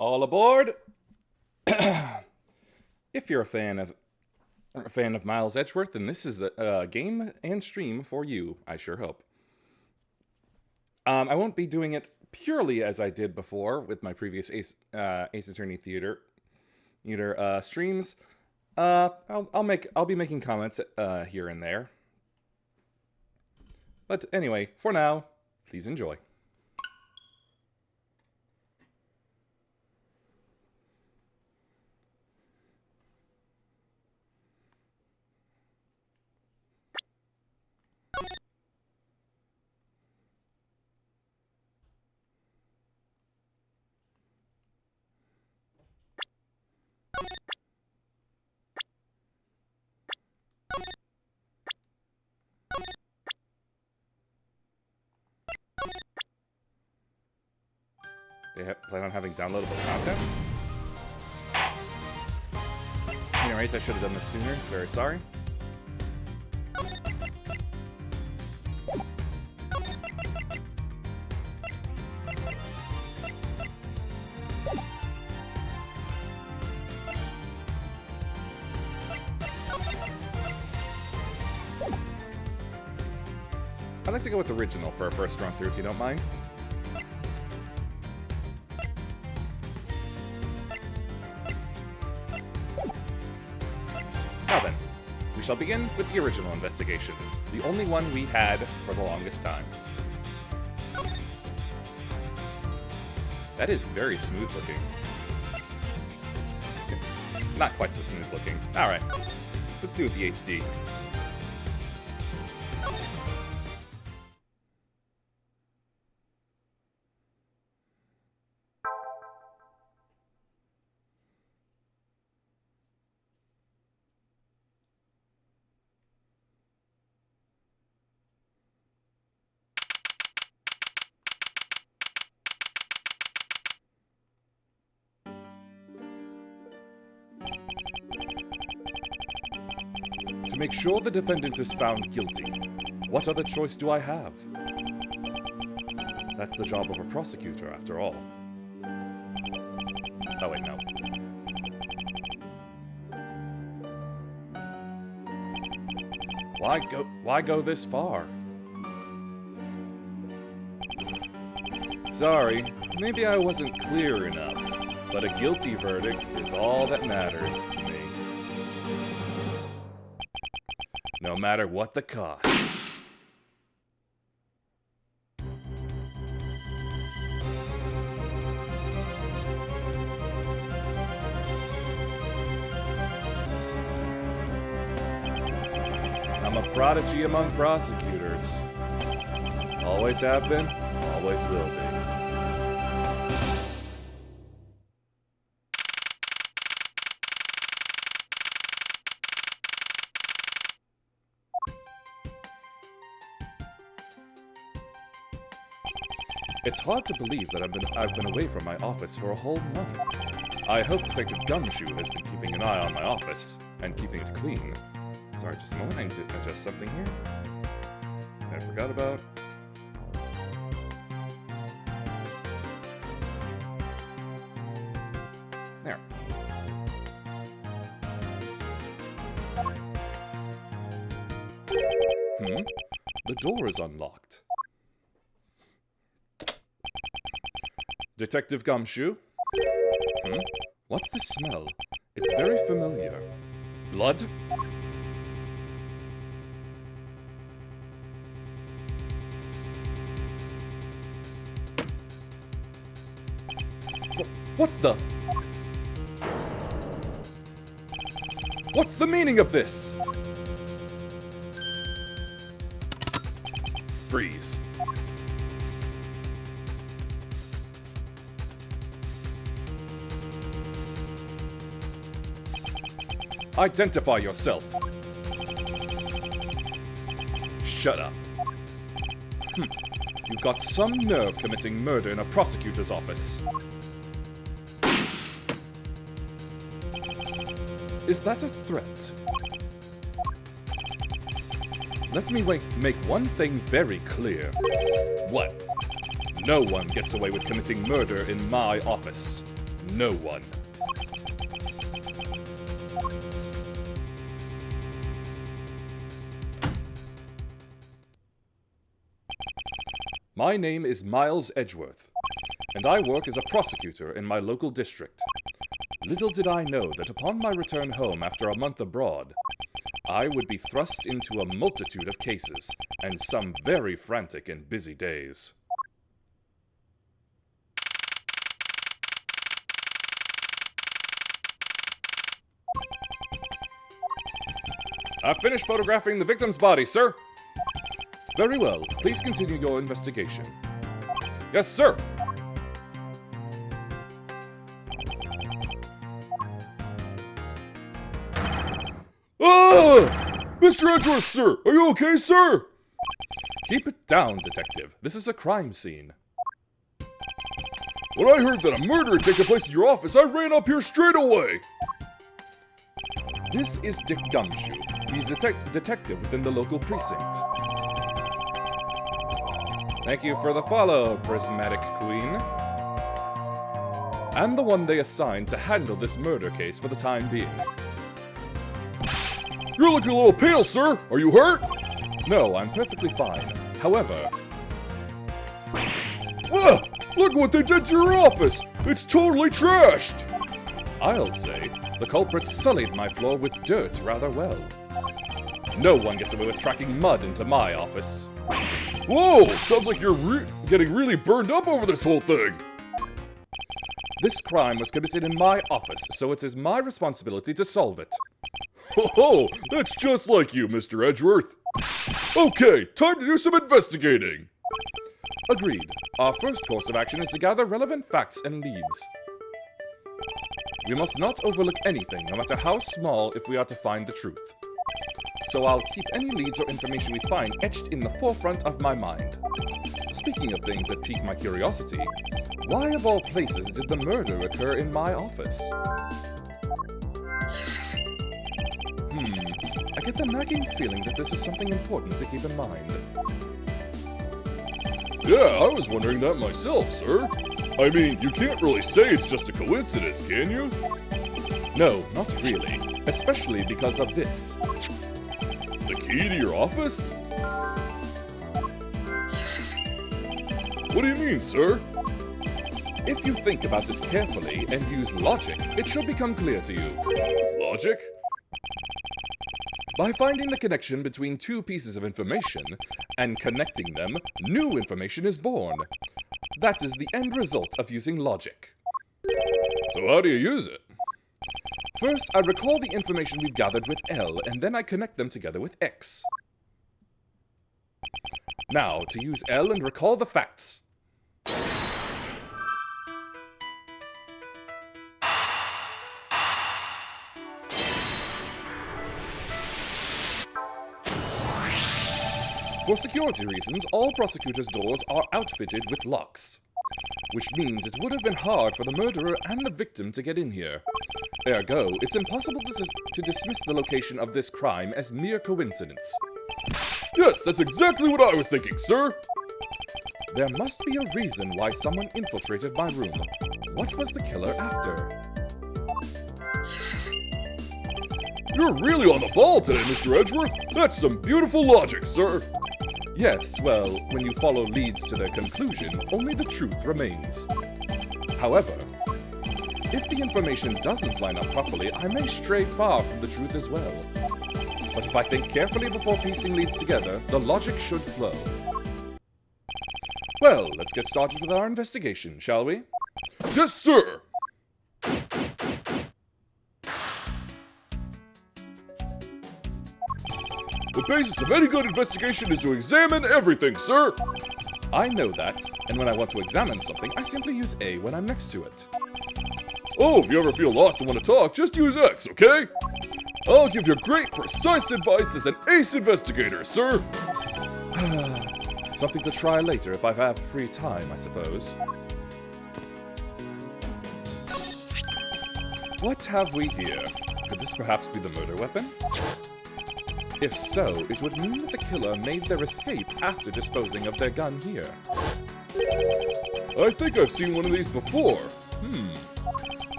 All aboard! If you're a fan of Miles Edgeworth, then this is a game and stream for you. I sure hope. I won't be doing it purely as I did before with my previous Ace Attorney Theater streams. I'll be making comments here and there. But anyway, for now, please enjoy. They plan on having downloadable content? Alright, I should have done this sooner. Very sorry. I'd like to go with the original for a first run through, if you don't mind. Now then, we shall begin with the original investigations, the only one we had for the longest time. That is very smooth looking. Not quite so smooth looking. Alright, let's do it the HD. To make sure the defendant is found guilty, what other choice do I have? That's the job of a prosecutor, after all. Oh wait, no. Why go this far? Sorry, maybe I wasn't clear enough, but a guilty verdict is all that matters to me. No matter what the cost. I'm a prodigy among prosecutors. Always have been, always will be. It's hard to believe that I've been away from my office for a whole month. I hope Detective Gumshoe has been keeping an eye on my office and keeping it clean. Sorry, just a moment. I need to adjust something here. I forgot about. There. The door is unlocked. Detective Gumshoe? What's the smell? It's very familiar. Blood? What the? What's the meaning of this? Freeze. Identify yourself. Shut up. You've got some nerve committing murder in a prosecutor's office. Is that a threat? Let me make one thing very clear. What? No one gets away with committing murder in my office. no one. My name is Miles Edgeworth, and I work as a prosecutor in my local district. Little did I know that upon my return home after a month abroad, I would be thrust into a multitude of cases, and some very frantic and busy days. I've finished photographing the victim's body, sir. Very well. Please continue your investigation. Yes, sir. Ah! Mr. Edgeworth, sir! Are you okay, sir? Keep it down, detective. This is a crime scene. When I heard that a murder had taken place in your office, I ran up here straight away! This is Dick Gumshoe. He's a detective within the local precinct. Thank you for the follow, Prismatic Queen. I'm the one they assigned to handle this murder case for the time being. You're looking a little pale, sir! Are you hurt? No, I'm perfectly fine. However... Whoa! Look what they did to your office! It's totally trashed! I'll say, the culprits sullied my floor with dirt rather well. No one gets away with tracking mud into my office. Whoa! Sounds like you're getting really burned up over this whole thing! This crime was committed in my office, so it is my responsibility to solve it. Oh, that's just like you, Mr. Edgeworth. Okay, time to do some investigating. Agreed. Our first course of action is to gather relevant facts and leads. We must not overlook anything, no matter how small, if we are to find the truth. So I'll keep any leads or information we find etched in the forefront of my mind. Speaking of things that pique my curiosity, why of all places did the murder occur in my office? I get the nagging feeling that this is something important to keep in mind. Yeah, I was wondering that myself, sir. I mean, you can't really say it's just a coincidence, can you? No, not really. Especially because of this. The key to your office? What do you mean, sir? If you think about it carefully and use logic, it should become clear to you. Logic? By finding the connection between two pieces of information and connecting them, new information is born. That is the end result of using logic. So how do you use it? First, I recall the information we've gathered with L, and then I connect them together with X. Now, to use L and recall the facts. For security reasons, all prosecutors' doors are outfitted with locks, which means it would have been hard for the murderer and the victim to get in here. Ergo, it's impossible to dismiss the location of this crime as mere coincidence. Yes, that's exactly what I was thinking, sir! There must be a reason why someone infiltrated my room. What was the killer after? You're really on the ball today, Mr. Edgeworth! That's some beautiful logic, sir! Yes, well, when you follow leads to their conclusion, only the truth remains. However, if the information doesn't line up properly, I may stray far from the truth as well. But if I think carefully before piecing leads together, the logic should flow. Well, let's get started with our investigation, shall we? Yes, sir! The basis of any good investigation is to examine everything, sir! I know that, and when I want to examine something, I simply use A when I'm next to it. Oh, if you ever feel lost and want to talk, just use X, okay? I'll give you great, precise advice as an ace investigator, sir! Something to try later if I have free time, I suppose. What have we here? Could this perhaps be the murder weapon? If so, it would mean that the killer made their escape after disposing of their gun here. I think I've seen one of these before.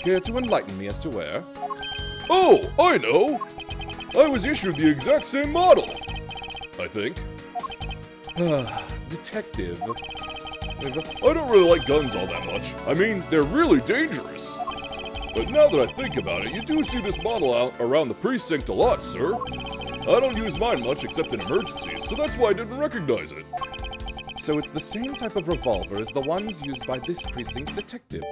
Care to enlighten me as to where? Oh, I know! I was issued the exact same model, I think. Detective. I don't really like guns all that much. I mean, they're really dangerous. But now that I think about it, you do see this model out around the precinct a lot, sir. I don't use mine much except in emergencies, so that's why I didn't recognize it. So it's the same type of revolver as the ones used by this precinct's detectives.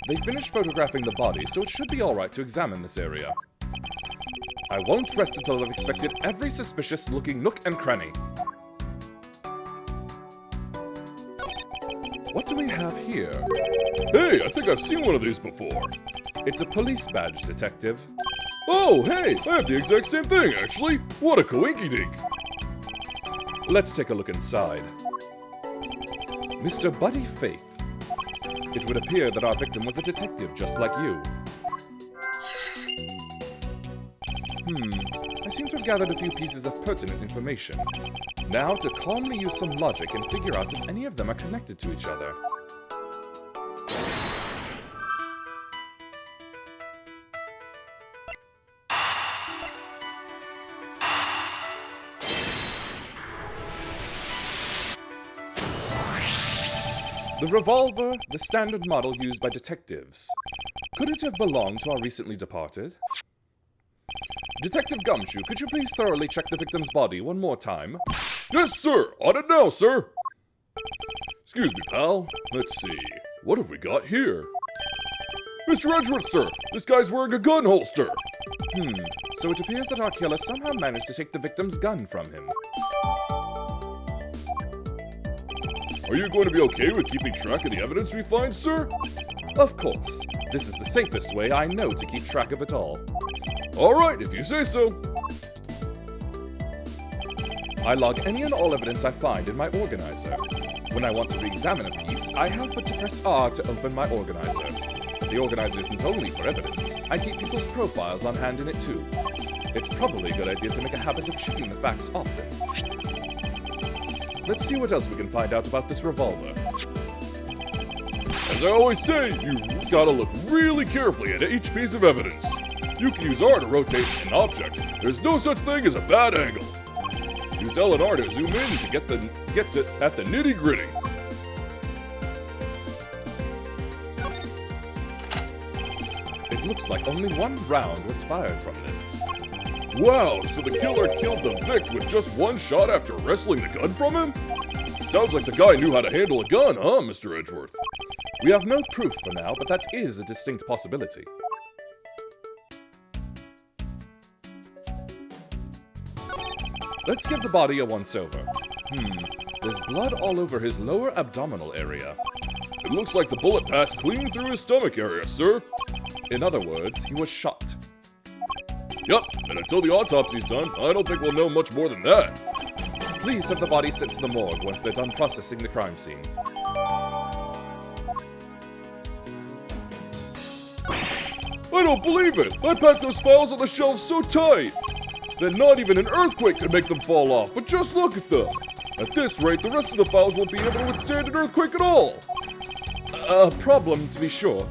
They finished photographing the body, so it should be alright to examine this area. I won't rest until I've inspected every suspicious-looking nook and cranny. What do we have here? Hey, I think I've seen one of these before. It's a police badge, Detective. Oh, hey, I have the exact same thing, actually. What a coinky-dink. Let's take a look inside. Mr. Buddy Faith. It would appear that our victim was a detective just like you. I seem to have gathered a few pieces of pertinent information. Now to calmly use some logic and figure out if any of them are connected to each other. The revolver, the standard model used by detectives. Could it have belonged to our recently departed? Detective Gumshoe, could you please thoroughly check the victim's body one more time? Yes, sir! On it now, sir! Excuse me, pal. Let's see. What have we got here? Mr. Edgeworth, sir! This guy's wearing a gun holster! So it appears that our killer somehow managed to take the victim's gun from him. Are you going to be okay with keeping track of the evidence we find, sir? Of course. This is the safest way I know to keep track of it all. Alright, if you say so. I log any and all evidence I find in my organizer. When I want to re-examine a piece, I have but to press R to open my organizer. The organizer isn't only for evidence. I keep people's profiles on hand in it too. It's probably a good idea to make a habit of checking the facts often. Let's see what else we can find out about this revolver. As I always say, you've gotta look really carefully at each piece of evidence. You can use R to rotate an object. There's no such thing as a bad angle. Use L and R to zoom in to get at the nitty-gritty. It looks like only one round was fired from this. Wow, so the killer killed the Vic with just one shot after wrestling the gun from him? Sounds like the guy knew how to handle a gun, huh, Mr. Edgeworth? We have no proof for now, but that is a distinct possibility. Let's give the body a once-over. There's blood all over his lower abdominal area. It looks like the bullet passed clean through his stomach area, sir. In other words, he was shot. Yup, and until the autopsy's done, I don't think we'll know much more than that. Please have the body sent to the morgue once they're done processing the crime scene. I don't believe it! I packed those files on the shelf so tight that not even an earthquake could make them fall off, but just look at them! At this rate, the rest of the files won't be able to withstand an earthquake at all! A problem, to be sure.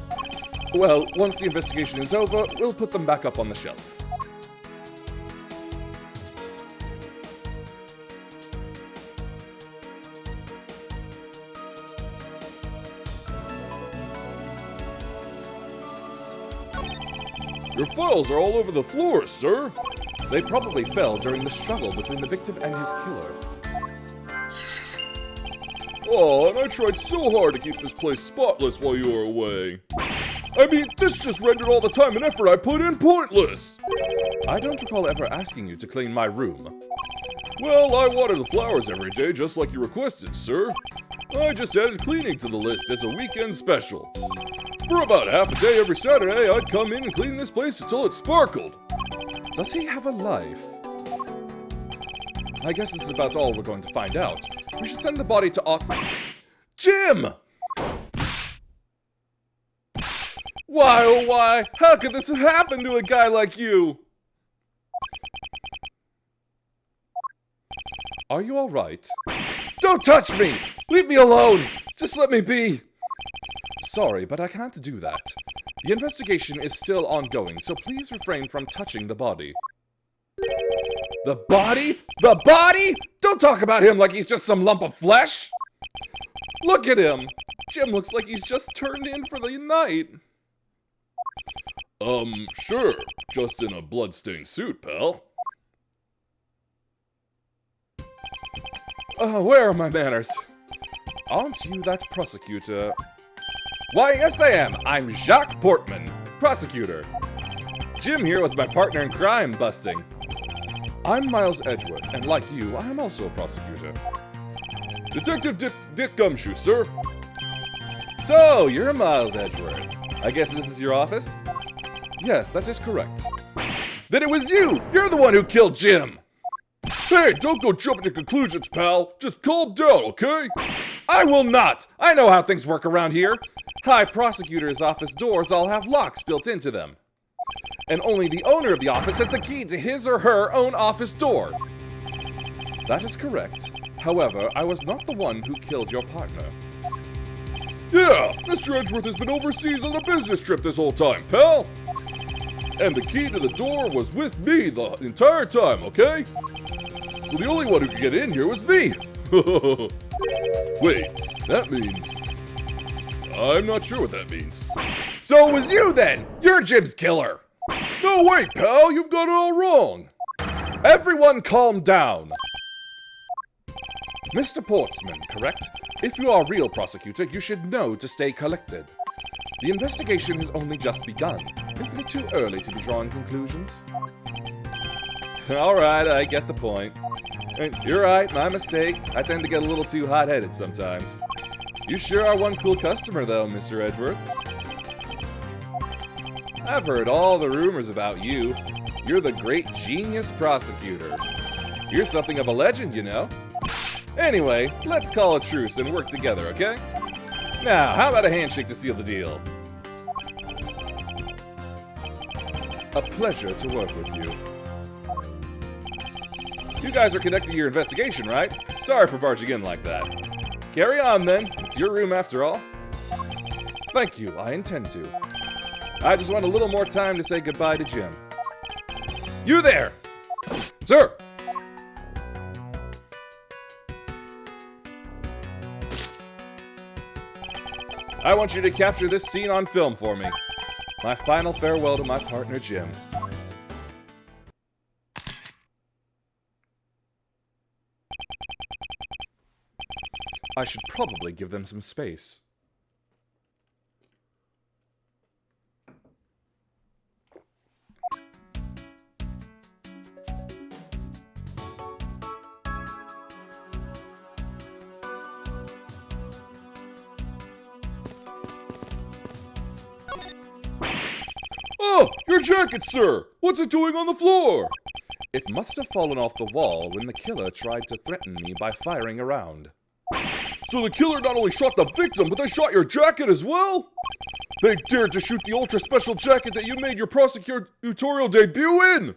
Well, once the investigation is over, we'll put them back up on the shelf. Your files are all over the floor, sir! They probably fell during the struggle between the victim and his killer. Oh, and I tried so hard to keep this place spotless while you were away. I mean, this just rendered all the time and effort I put in pointless! I don't recall ever asking you to clean my room. Well, I water the flowers every day just like you requested, sir. I just added cleaning to the list as a weekend special. For about half a day every Saturday, I'd come in and clean this place until it sparkled. Does he have a life? I guess this is about all we're going to find out. We should send the body to Jim! Why, oh why? How could this happen to a guy like you? Are you alright? Don't touch me! Leave me alone! Just let me be! Sorry, but I can't do that. The investigation is still ongoing, so please refrain from touching the body. The body? The body? Don't talk about him like he's just some lump of flesh! Look at him! Jim looks like he's just turned in for the night. Sure. Just in a bloodstained suit, pal. Where are my manners? Aren't you that prosecutor? Why, yes I am. I'm Jacques Portman, prosecutor. Jim here was my partner in crime busting. I'm Miles Edgeworth, and like you, I am also a prosecutor. Detective Dick Gumshoe, sir. So, you're Miles Edgeworth. I guess this is your office? Yes, that is correct. Then it was you! You're the one who killed Jim! Hey, don't go jumping to conclusions, pal. Just calm down, okay? I will not! I know how things work around here. High prosecutor's office doors all have locks built into them. And only the owner of the office has the key to his or her own office door. That is correct. However, I was not the one who killed your partner. Yeah, Mr. Edgeworth has been overseas on a business trip this whole time, pal. And the key to the door was with me the entire time, okay? So the only one who could get in here was me. Wait, that means... I'm not sure what that means. So it was you then! You're Jim's killer! No, wait, pal, you've got it all wrong. Everyone calm down. Mr. Portsman, correct? If you are a real prosecutor, you should know to stay collected. The investigation has only just begun. Isn't it too early to be drawing conclusions? Alright, I get the point. You're right, my mistake. I tend to get a little too hot-headed sometimes. You sure are one cool customer, though, Mr. Edgeworth. I've heard all the rumors about you. You're the great genius prosecutor. You're something of a legend, you know. Anyway, let's call a truce and work together, okay? Now, how about a handshake to seal the deal? A pleasure to work with you. You guys are conducting your investigation, right? Sorry for barging in like that. Carry on, then. It's your room after all. Thank you, I intend to. I just want a little more time to say goodbye to Jim. You there! Sir! I want you to capture this scene on film for me. My final farewell to my partner, Jim. I should probably give them some space. Oh, your jacket, sir! What's it doing on the floor? It must have fallen off the wall when the killer tried to threaten me by firing around. So the killer not only shot the victim, but they shot your jacket as well? They dared to shoot the ultra-special jacket that you made your prosecutorial debut in!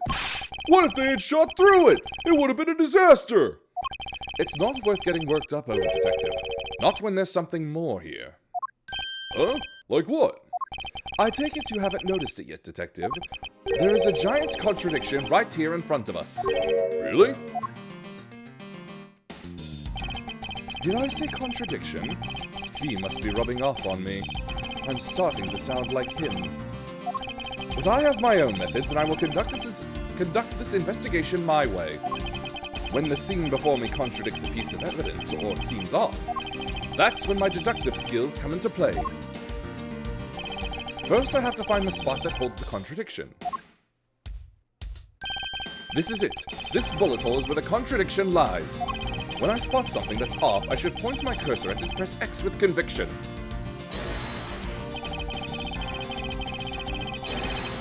What if they had shot through it? It would have been a disaster! It's not worth getting worked up over, Detective. Not when there's something more here. Huh? Like what? I take it you haven't noticed it yet, Detective. There is a giant contradiction right here in front of us. Really? Did I say contradiction? He must be rubbing off on me. I'm starting to sound like him. But I have my own methods, and I will conduct this investigation my way. When the scene before me contradicts a piece of evidence or seems off, that's when my deductive skills come into play. First, I have to find the spot that holds the contradiction. This is it. This bullet hole is where the contradiction lies. When I spot something that's off, I should point my cursor at it and press X with conviction.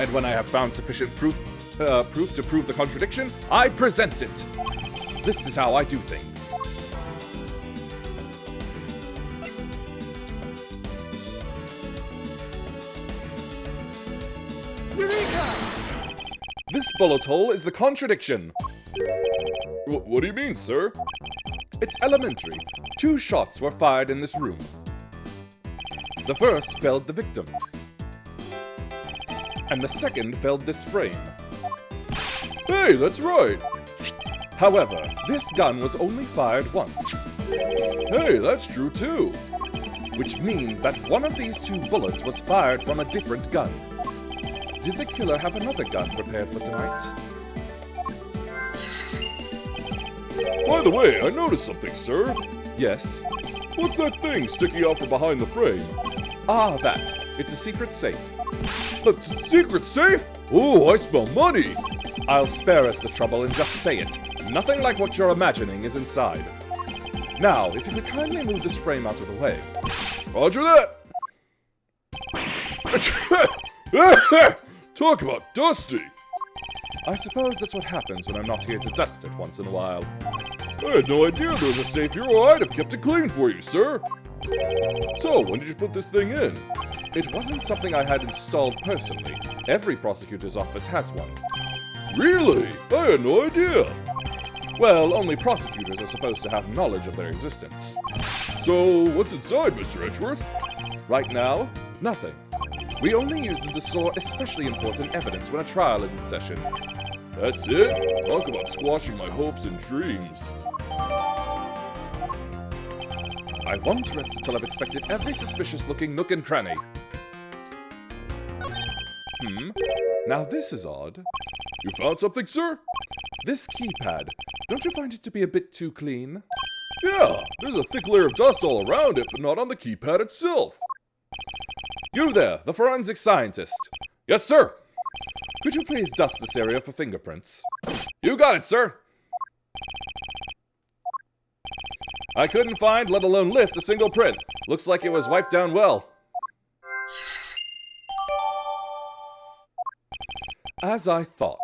And when I have found sufficient proof to prove the contradiction, I present it. This is how I do things. Eureka! This bullet hole is the contradiction. What do you mean, sir? It's elementary. 2 shots were fired in this room. The first felled the victim, and the second felled this frame. Hey, that's right! However, this gun was only fired once. Hey, that's true too! Which means that one of these 2 bullets was fired from a different gun. Did the killer have another gun prepared for tonight? By the way, I noticed something, sir. Yes? What's that thing sticking out from behind the frame? Ah, that. It's a secret safe. A secret safe? Oh, I smell money! I'll spare us the trouble and just say it. Nothing like what you're imagining is inside. Now, if you could kindly move this frame out of the way. Roger that! Talk about dusty! I suppose that's what happens when I'm not here to dust it once in a while. I had no idea there was a safe here, or I'd have kept it clean for you, sir. So, when did you put this thing in? It wasn't something I had installed personally. Every prosecutor's office has one. Really? I had no idea. Well, only prosecutors are supposed to have knowledge of their existence. So, what's inside, Mr. Edgeworth? Right now, nothing. We only use them to store especially important evidence when a trial is in session. That's it? Talk about squashing my hopes and dreams. I won't rest until I've inspected every suspicious-looking nook and cranny. Now this is odd. You found something, sir? This keypad. Don't you find it to be a bit too clean? Yeah, there's a thick layer of dust all around it, but not on the keypad itself. You there, the forensic scientist. Yes, sir. Could you please dust this area for fingerprints? You got it, sir. I couldn't find, let alone lift, a single print. Looks like it was wiped down well. As I thought,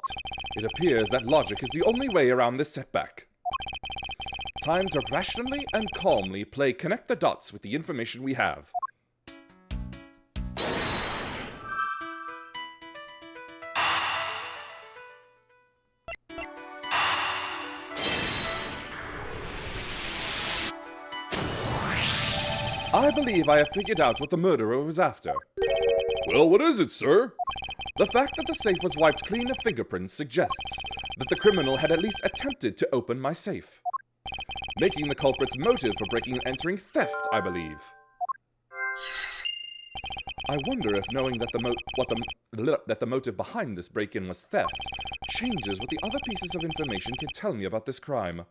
it appears that logic is the only way around this setback. Time to rationally and calmly play connect the dots with the information we have. I believe I have figured out what the murderer was after. Well, what is it, sir? The fact that the safe was wiped clean of fingerprints suggests that the criminal had at least attempted to open my safe, making the culprit's motive for breaking and entering theft, I believe. I wonder if knowing that the motive behind this break-in was theft changes what the other pieces of information can tell me about this crime.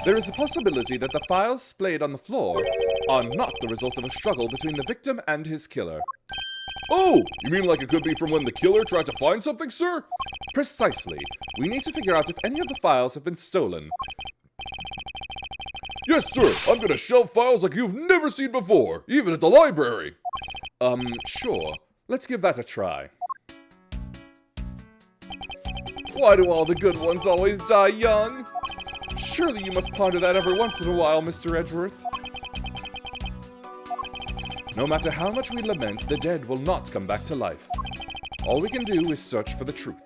There is a possibility that the files splayed on the floor are not the result of a struggle between the victim and his killer. Oh, you mean like it could be from when the killer tried to find something, sir? Precisely. We need to figure out if any of the files have been stolen. Yes, sir. I'm gonna shelve files like you've never seen before, even at the library. Sure. Let's give that a try. Why do all the good ones always die young? Surely you must ponder that every once in a while, Mr. Edgeworth. No matter how much we lament, the dead will not come back to life. All we can do is search for the truth.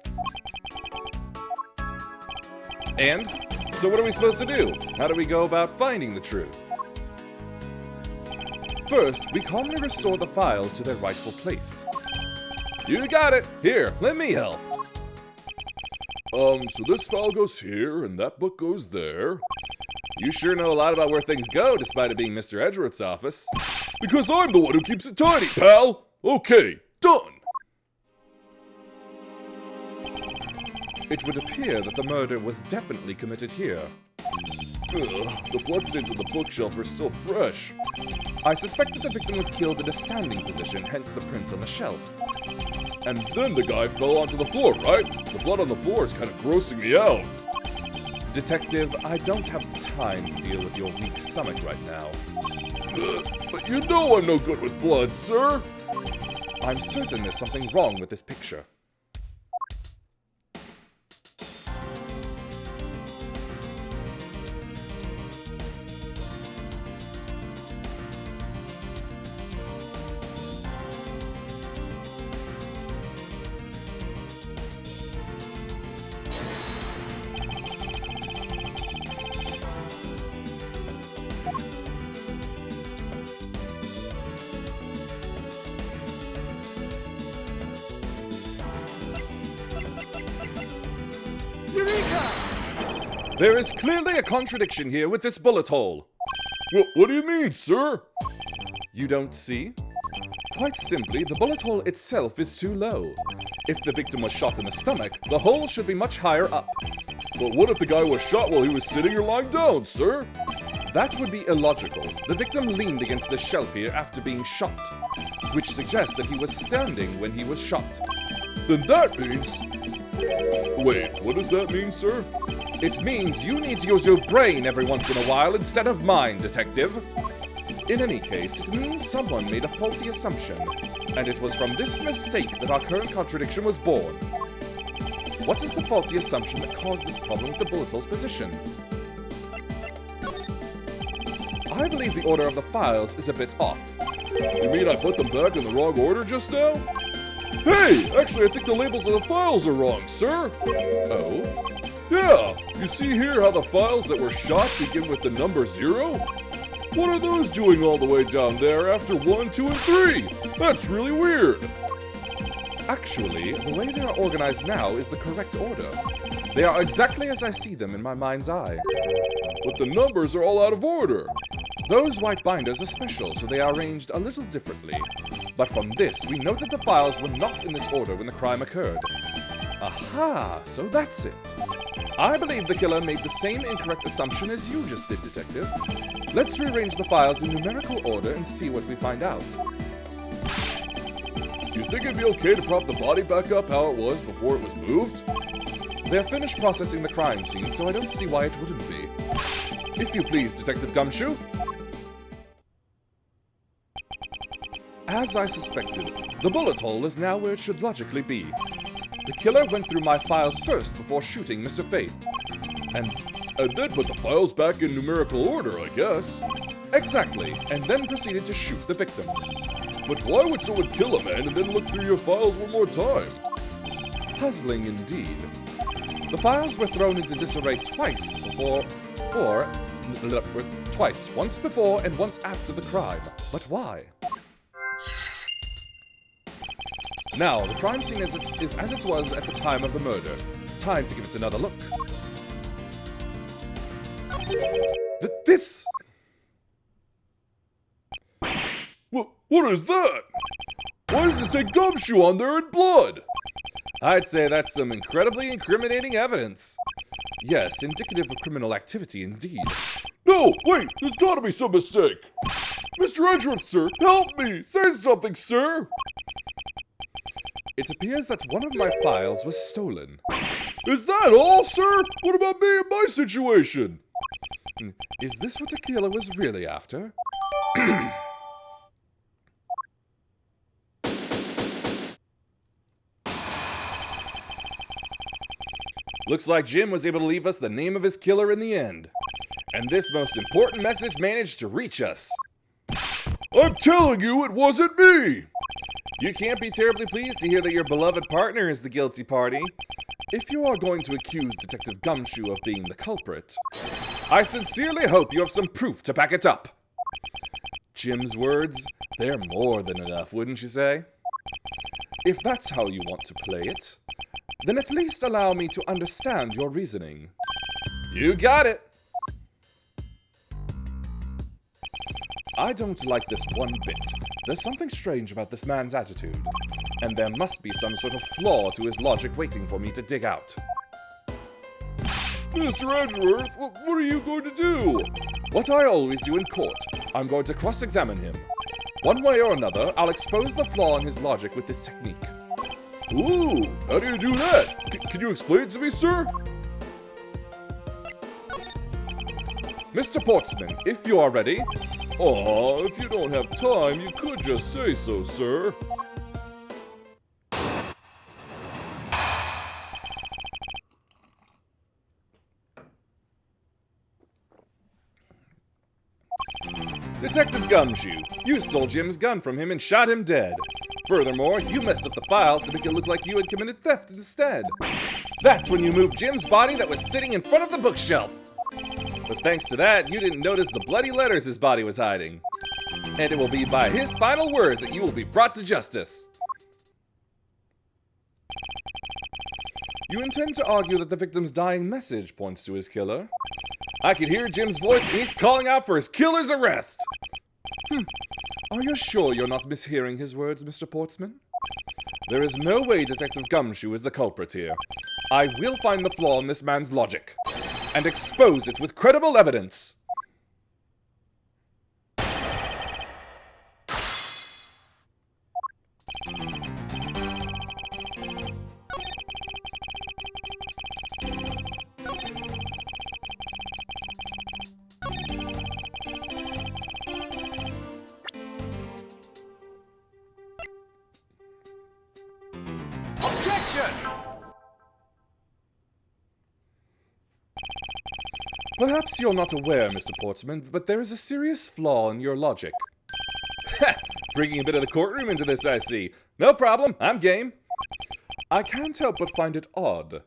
And, so what are we supposed to do? How do we go about finding the truth? First, we calmly restore the files to their rightful place. You got it! Here, let me help. So this file goes here, and that book goes there. You sure know a lot about where things go, despite it being Mr. Edgeworth's office. Because I'm the one who keeps it tidy, pal! Okay, done! It would appear that the murder was definitely committed here. The bloodstains on the bookshelf are still fresh. I suspect that the victim was killed in a standing position, hence the prints on the shelf. And then the guy fell onto the floor, right? The blood on the floor is kind of grossing me out. Detective, I don't have the time to deal with your weak stomach right now. But you know I'm no good with blood, sir! I'm certain there's something wrong with this picture. There is clearly a contradiction here with this bullet hole. What do you mean, sir? You don't see? Quite simply, the bullet hole itself is too low. If the victim was shot in the stomach, the hole should be much higher up. But what if the guy was shot while he was sitting or lying down, sir? That would be illogical. The victim leaned against the shelf here after being shot, which suggests that he was standing when he was shot. Then that means... Wait, what does that mean, sir? It means you need to use your brain every once in a while instead of mine, detective. In any case, it means someone made a faulty assumption, and it was from this mistake that our current contradiction was born. What is the faulty assumption that caused this problem with the bullet hole's position? I believe the order of the files is a bit off. You mean I put them back in the wrong order just now? Hey! Actually, I think the labels of the files are wrong, sir! Oh? Yeah! You see here how the files that were shot begin with the number 0? What are those doing all the way down there after 1, 2, and 3? That's really weird! Actually, the way they are organized now is the correct order. They are exactly as I see them in my mind's eye. But the numbers are all out of order. Those white binders are special, so they are arranged a little differently. But from this, we note that the files were not in this order when the crime occurred. Aha, so that's it. I believe the killer made the same incorrect assumption as you just did, Detective. Let's rearrange the files in numerical order and see what we find out. You think it'd be okay to prop the body back up how it was before it was moved? They're finished processing the crime scene, so I don't see why it wouldn't be. If you please, Detective Gumshoe. As I suspected, the bullet hole is now where it should logically be. The killer went through my files first before shooting Mr. Faith. And then put the files back in numerical order, I guess. Exactly, and then proceeded to shoot the victim. But why would someone kill a man and then look through your files one more time? Puzzling indeed. The files were thrown into disarray twice before, once before and once after the crime. But why? Now, the crime scene is as it was at the time of the murder. Time to give it another look. This... What is that? Why does it say Gumshoe on there in blood? I'd say that's some incredibly incriminating evidence. Yes, indicative of criminal activity indeed. No, wait, there's gotta be some mistake. Mr. Edgeworth, sir, help me! Say something, sir! It appears that one of my files was stolen. Is that all, sir? What about me and my situation? Is this what the killer was really after? Looks like Jim was able to leave us the name of his killer in the end. And this most important message managed to reach us. I'm telling you, it wasn't me! You can't be terribly pleased to hear that your beloved partner is the guilty party. If you are going to accuse Detective Gumshoe of being the culprit, I sincerely hope you have some proof to back it up. Jim's words, they're more than enough, wouldn't you say? If that's how you want to play it, then at least allow me to understand your reasoning. You got it! I don't like this one bit. There's something strange about this man's attitude, and there must be some sort of flaw to his logic waiting for me to dig out. Mr. Edgeworth, what are you going to do? What I always do in court. I'm going to cross-examine him. One way or another, I'll expose the flaw in his logic with this technique. Ooh, how do you do that? Can you explain it to me, sir? Mr. Portsman, if you are ready. Aw, if you don't have time, you could just say so, sir. Detective Gumshoe, you stole Jim's gun from him and shot him dead. Furthermore, you messed up the files to make it look like you had committed theft instead. That's when you moved Jim's body that was sitting in front of the bookshelf. But thanks to that, you didn't notice the bloody letters his body was hiding. And it will be by his final words that you will be brought to justice. You intend to argue that the victim's dying message points to his killer? I can hear Jim's voice and he's calling out for his killer's arrest! Are you sure you're not mishearing his words, Mr. Portsman? There is no way Detective Gumshoe is the culprit here. I will find the flaw in this man's logic, and expose it with credible evidence. Perhaps you're not aware, Mr. Portsman, but there is a serious flaw in your logic. Ha! Bringing a bit of the courtroom into this, I see. No problem, I'm game. I can't help but find it odd.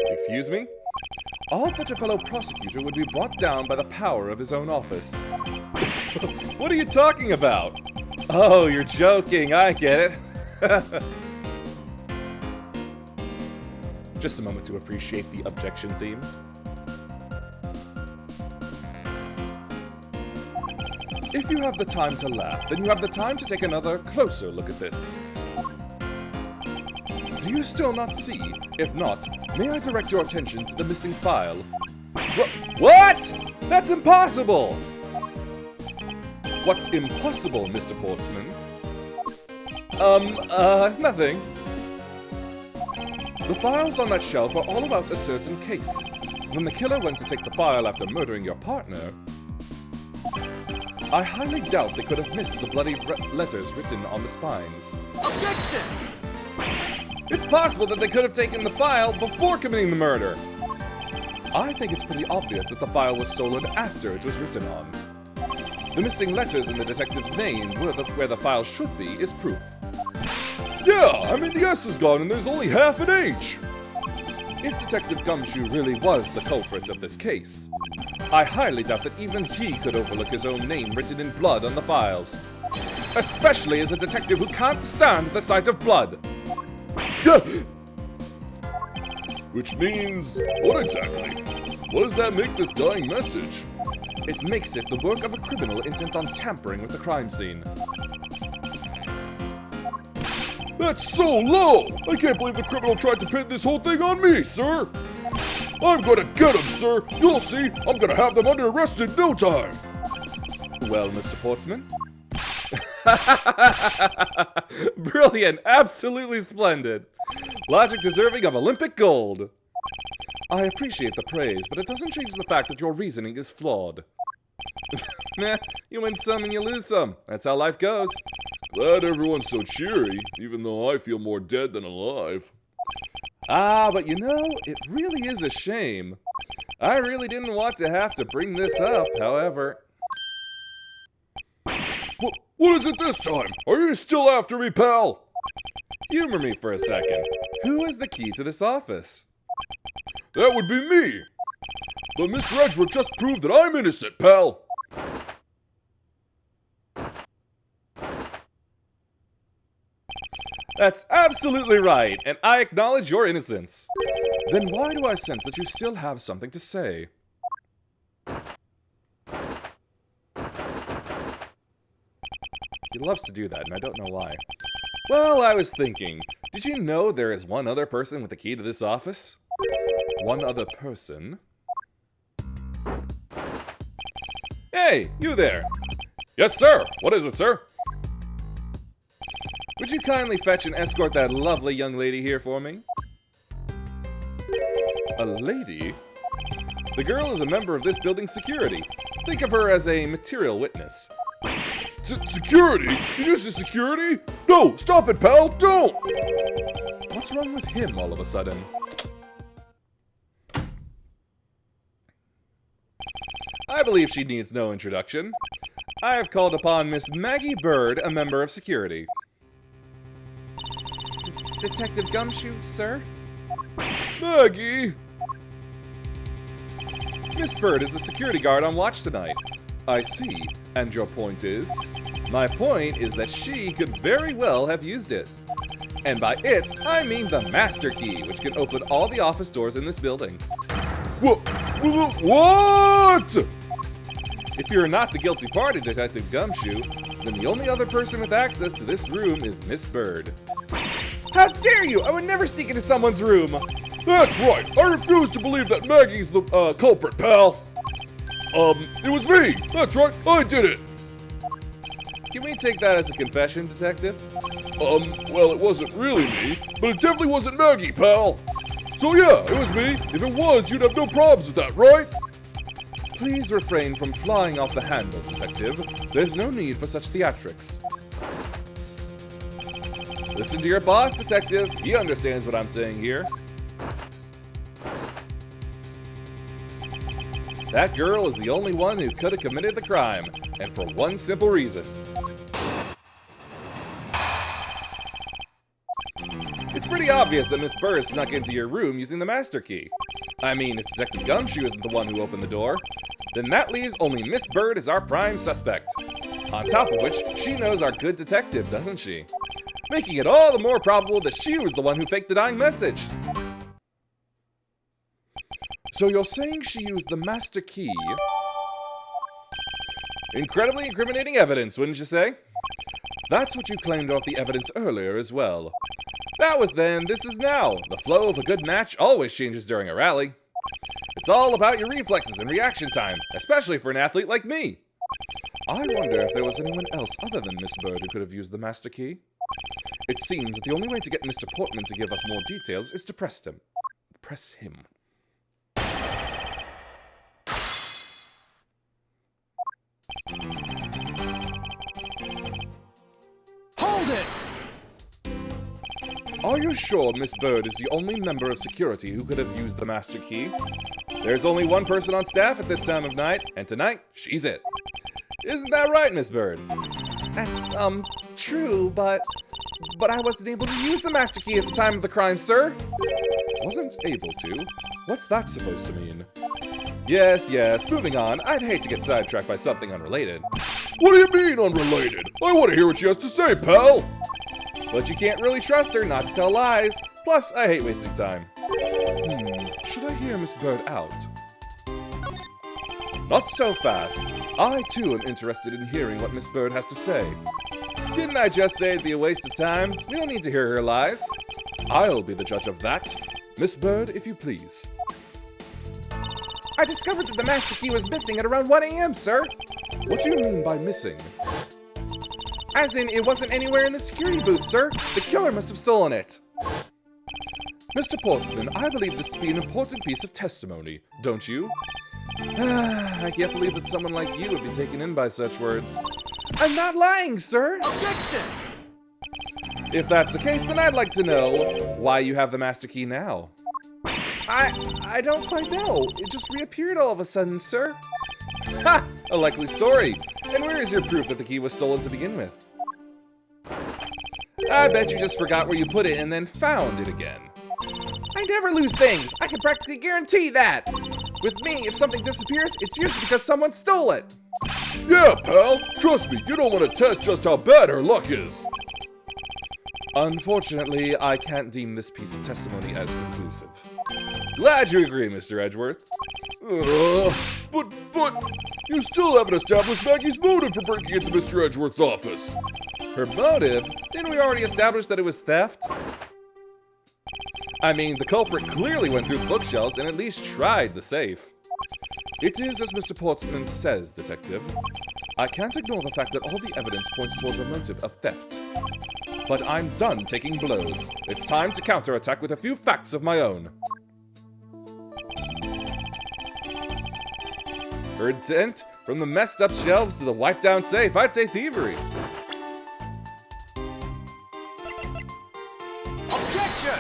Excuse me? Odd that your fellow prosecutor would be brought down by the power of his own office. What are you talking about? Oh, you're joking, I get it. Just a moment to appreciate the objection theme. If you have the time to laugh, then you have the time to take another, closer look at this. Do you still not see? If not, may I direct your attention to the missing file? What? That's impossible! What's impossible, Mr. Portsman? Nothing. The files on that shelf are all about a certain case. When the killer went to take the file after murdering your partner, I highly doubt they could have missed the bloody letters written on the spines. Objection! It's possible that they could have taken the file before committing the murder. I think it's pretty obvious that the file was stolen after it was written on. The missing letters in the detective's name where the file should be is proof. Yeah, I mean the S is gone and there's only half an H. If Detective Gumshoe really was the culprit of this case, I highly doubt that even he could overlook his own name written in blood on the files. Especially as a detective who can't stand the sight of blood. Which means, what exactly? What does that make this dying message? It makes it the work of a criminal intent on tampering with the crime scene. That's so low! I can't believe the criminal tried to pin this whole thing on me, sir! I'm gonna get him, sir! You'll see! I'm gonna have them under arrest in no time! Well, Mr. Portsman? Brilliant! Absolutely splendid! Logic deserving of Olympic gold! I appreciate the praise, but it doesn't change the fact that your reasoning is flawed. Meh, you win some and you lose some. That's how life goes. Glad everyone's so cheery, even though I feel more dead than alive. Ah, but you know, it really is a shame. I really didn't want to have to bring this up, however. What is it this time? Are you still after me, pal? Humor me for a second. Who has the key to this office? That would be me. But Mr. Edgeworth just proved that I'm innocent, pal. That's absolutely right, and I acknowledge your innocence. Then why do I sense that you still have something to say? He loves to do that, and I don't know why. Well, I was thinking, did you know there is one other person with the key to this office? One other person? Hey, you there! Yes, sir. What is it, sir? Would you kindly fetch and escort that lovely young lady here for me? A lady? The girl is a member of this building's security. Think of her as a material witness. Security? Did you say security? No, stop it, pal, don't! What's wrong with him all of a sudden? I believe she needs no introduction. I have called upon Miss Maggie Bird, a member of security. Detective Gumshoe, sir? Maggie! Miss Bird is the security guard on watch tonight. I see. And your point is? My point is that she could very well have used it. And by it, I mean the master key, which can open all the office doors in this building. What? If you're not the guilty party, Detective Gumshoe, then the only other person with access to this room is Miss Bird. How dare you! I would never sneak into someone's room! That's right. I refuse to believe that Maggie's the culprit, pal. It was me. That's right. I did it. Can we take that as a confession, Detective? Well, it wasn't really me, but it definitely wasn't Maggie, pal. So yeah, it was me. If it was, you'd have no problems with that, right? Please refrain from flying off the handle, Detective. There's no need for such theatrics. Listen to your boss, Detective. He understands what I'm saying here. That girl is the only one who could have committed the crime, and for one simple reason. It's pretty obvious that Miss Bird snuck into your room using the master key. I mean, if Detective Gumshoe isn't the one who opened the door, then that leaves only Miss Bird as our prime suspect. On top of which, she knows our good detective, doesn't she? Making it all the more probable that she was the one who faked the dying message. So you're saying she used the master key? Incredibly incriminating evidence, wouldn't you say? That's what you claimed off the evidence earlier as well. That was then, this is now. The flow of a good match always changes during a rally. It's all about your reflexes and reaction time, especially for an athlete like me. I wonder if there was anyone else other than Miss Bird who could have used the master key. It seems that the only way to get Mr. Portman to give us more details is to press him. Hold it! Are you sure Miss Bird is the only member of security who could have used the master key? There's only one person on staff at this time of night, and tonight, she's it. Isn't that right, Miss Bird? That's, true, but I wasn't able to use the master key at the time of the crime, sir. Wasn't able to? What's that supposed to mean? Yes, moving on. I'd hate to get sidetracked by something unrelated. What do you mean unrelated? I want to hear what she has to say, pal. But you can't really trust her not to tell lies. Plus, I hate wasting time. Should I hear Miss Bird out? Not so fast. I, too, am interested in hearing what Miss Bird has to say. Didn't I just say it'd be a waste of time? We don't need to hear her lies. I'll be the judge of that. Miss Bird, if you please. I discovered that the master key was missing at around 1 a.m., sir. What do you mean by missing? As in, it wasn't anywhere in the security booth, sir. The killer must have stolen it. Mr. Portsman, I believe this to be an important piece of testimony, don't you? I can't believe that someone like you would be taken in by such words. I'm not lying, sir! Objection! If that's the case, then I'd like to know why you have the master key now. I don't quite know. It just reappeared all of a sudden, sir. Ha! A likely story. And where is your proof that the key was stolen to begin with? I bet you just forgot where you put it and then found it again. I never lose things. I can practically guarantee that. With me, if something disappears, it's usually because someone stole it. Yeah, pal. Trust me, you don't want to test just how bad her luck is. Unfortunately, I can't deem this piece of testimony as conclusive. Glad you agree, Mr. Edgeworth. But, you still haven't established Maggie's motive for breaking into Mr. Edgeworth's office. Her motive? Didn't we already establish that it was theft? I mean, the culprit clearly went through the bookshelves and at least tried the safe. It is as Mr. Portsman says, Detective. I can't ignore the fact that all the evidence points towards a motive of theft. But I'm done taking blows. It's time to counterattack with a few facts of my own. Her intent? From the messed up shelves to the wiped down safe, I'd say thievery. Objection!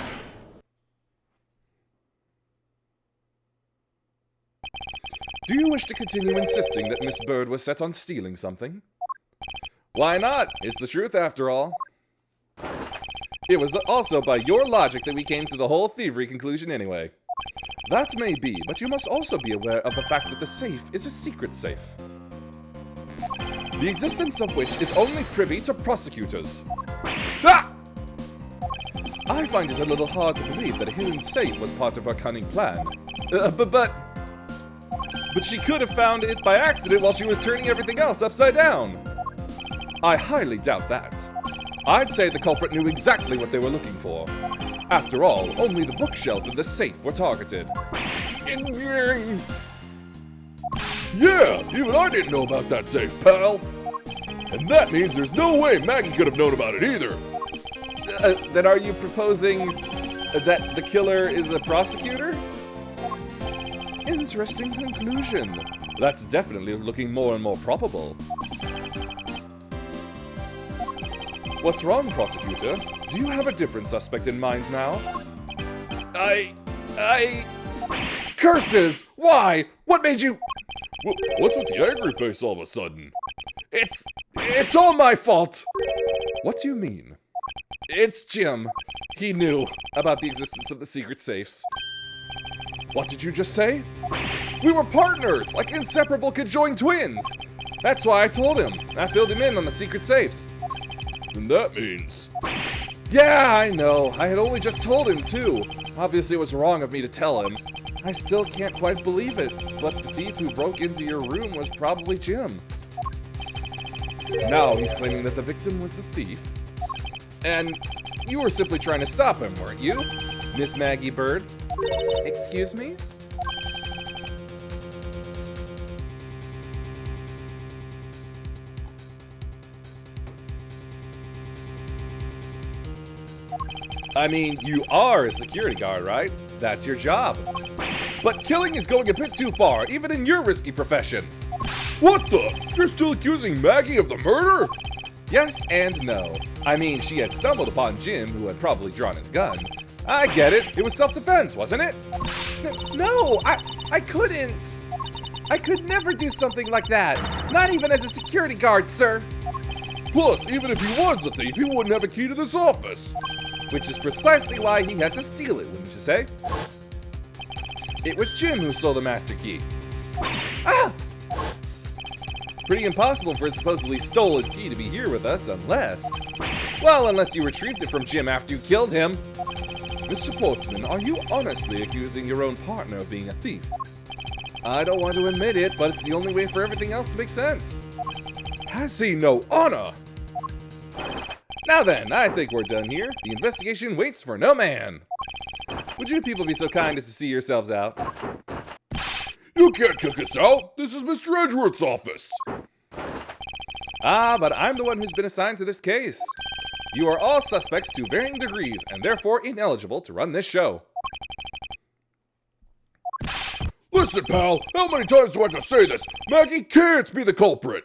Do you wish to continue insisting that Miss Bird was set on stealing something? Why not? It's the truth after all. It was also by your logic that we came to the whole thievery conclusion anyway. That may be, but you must also be aware of the fact that the safe is a secret safe. The existence of which is only privy to prosecutors. Ah! I find it a little hard to believe that a hidden safe was part of her cunning plan. But she could have found it by accident while she was turning everything else upside down. I highly doubt that. I'd say the culprit knew exactly what they were looking for. After all, only the bookshelf and the safe were targeted. Yeah, even I didn't know about that safe, pal. And that means there's no way Maggie could have known about it either. Then are you proposing that the killer is a prosecutor? Interesting conclusion. That's definitely looking more and more probable. What's wrong, prosecutor? Do you have a different suspect in mind now? Curses! Why? What made you... What's with the angry face all of a sudden? It's all my fault! What do you mean? It's Jim. He knew about the existence of the secret safes. What did you just say? We were partners, like inseparable conjoined twins. That's why I told him. I filled him in on the secret safes. Then that means... Yeah, I know. I had only just told him, too. Obviously, it was wrong of me to tell him. I still can't quite believe it, but the thief who broke into your room was probably Jim. Now he's claiming that the victim was the thief. And you were simply trying to stop him, weren't you, Miss Maggie Bird? Excuse me? I mean, you are a security guard, right? That's your job. But killing is going a bit too far, even in your risky profession. What the? You're still accusing Maggie of the murder? Yes and no. I mean, she had stumbled upon Jim, who had probably drawn his gun. I get it. It was self-defense, wasn't it? No, I couldn't. I could never do something like that. Not even as a security guard, sir. Plus, even if he was the thief, he wouldn't have a key to this office. Which is precisely why he had to steal it, wouldn't you say? It was Jim who stole the master key. Ah! Pretty impossible for a supposedly stolen key to be here with us, unless you retrieved it from Jim after you killed him. Mr. Portsman, are you honestly accusing your own partner of being a thief? I don't want to admit it, but it's the only way for everything else to make sense. Has he no honor? Now then, I think we're done here. The investigation waits for no man. Would you people be so kind as to see yourselves out? You can't kick us out. This is Mr. Edgeworth's office. Ah, but I'm the one who's been assigned to this case. You are all suspects to varying degrees and therefore ineligible to run this show. Listen, pal, how many times do I have to say this? Maggie can't be the culprit.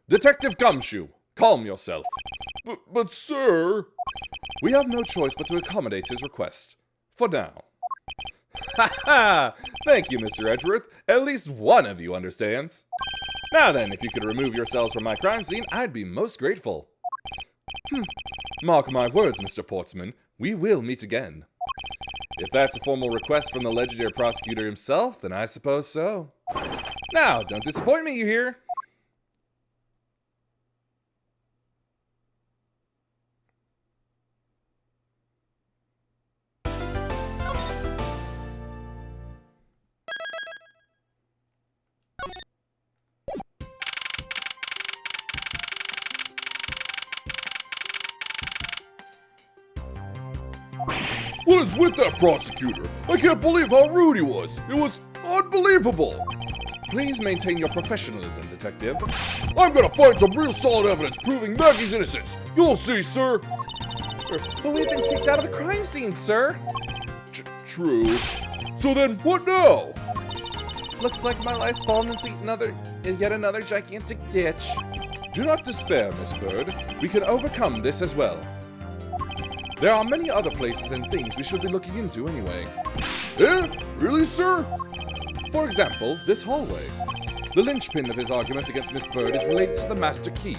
Detective Gumshoe, calm yourself. But sir... We have no choice but to accommodate his request. For now. Ha ha! Thank you, Mr. Edgeworth. At least one of you understands. Now then, if you could remove yourselves from my crime scene, I'd be most grateful. Mark my words, Mr. Portsman, we will meet again. If that's a formal request from the legendary prosecutor himself, then I suppose so. Now, don't disappoint me, you hear? What is with that prosecutor? I can't believe how rude he was. It was unbelievable. Please maintain your professionalism, Detective. I'm gonna find some real solid evidence proving Maggie's innocence. You'll see, sir. But we've been kicked out of the crime scene, sir. True. So then, what now? Looks like my life's fallen into yet another gigantic ditch. Do not despair, Miss Bird. We can overcome this as well. There are many other places and things we should be looking into anyway. Eh? Really, sir? For example, this hallway. The linchpin of his argument against Miss Bird is related to the master key.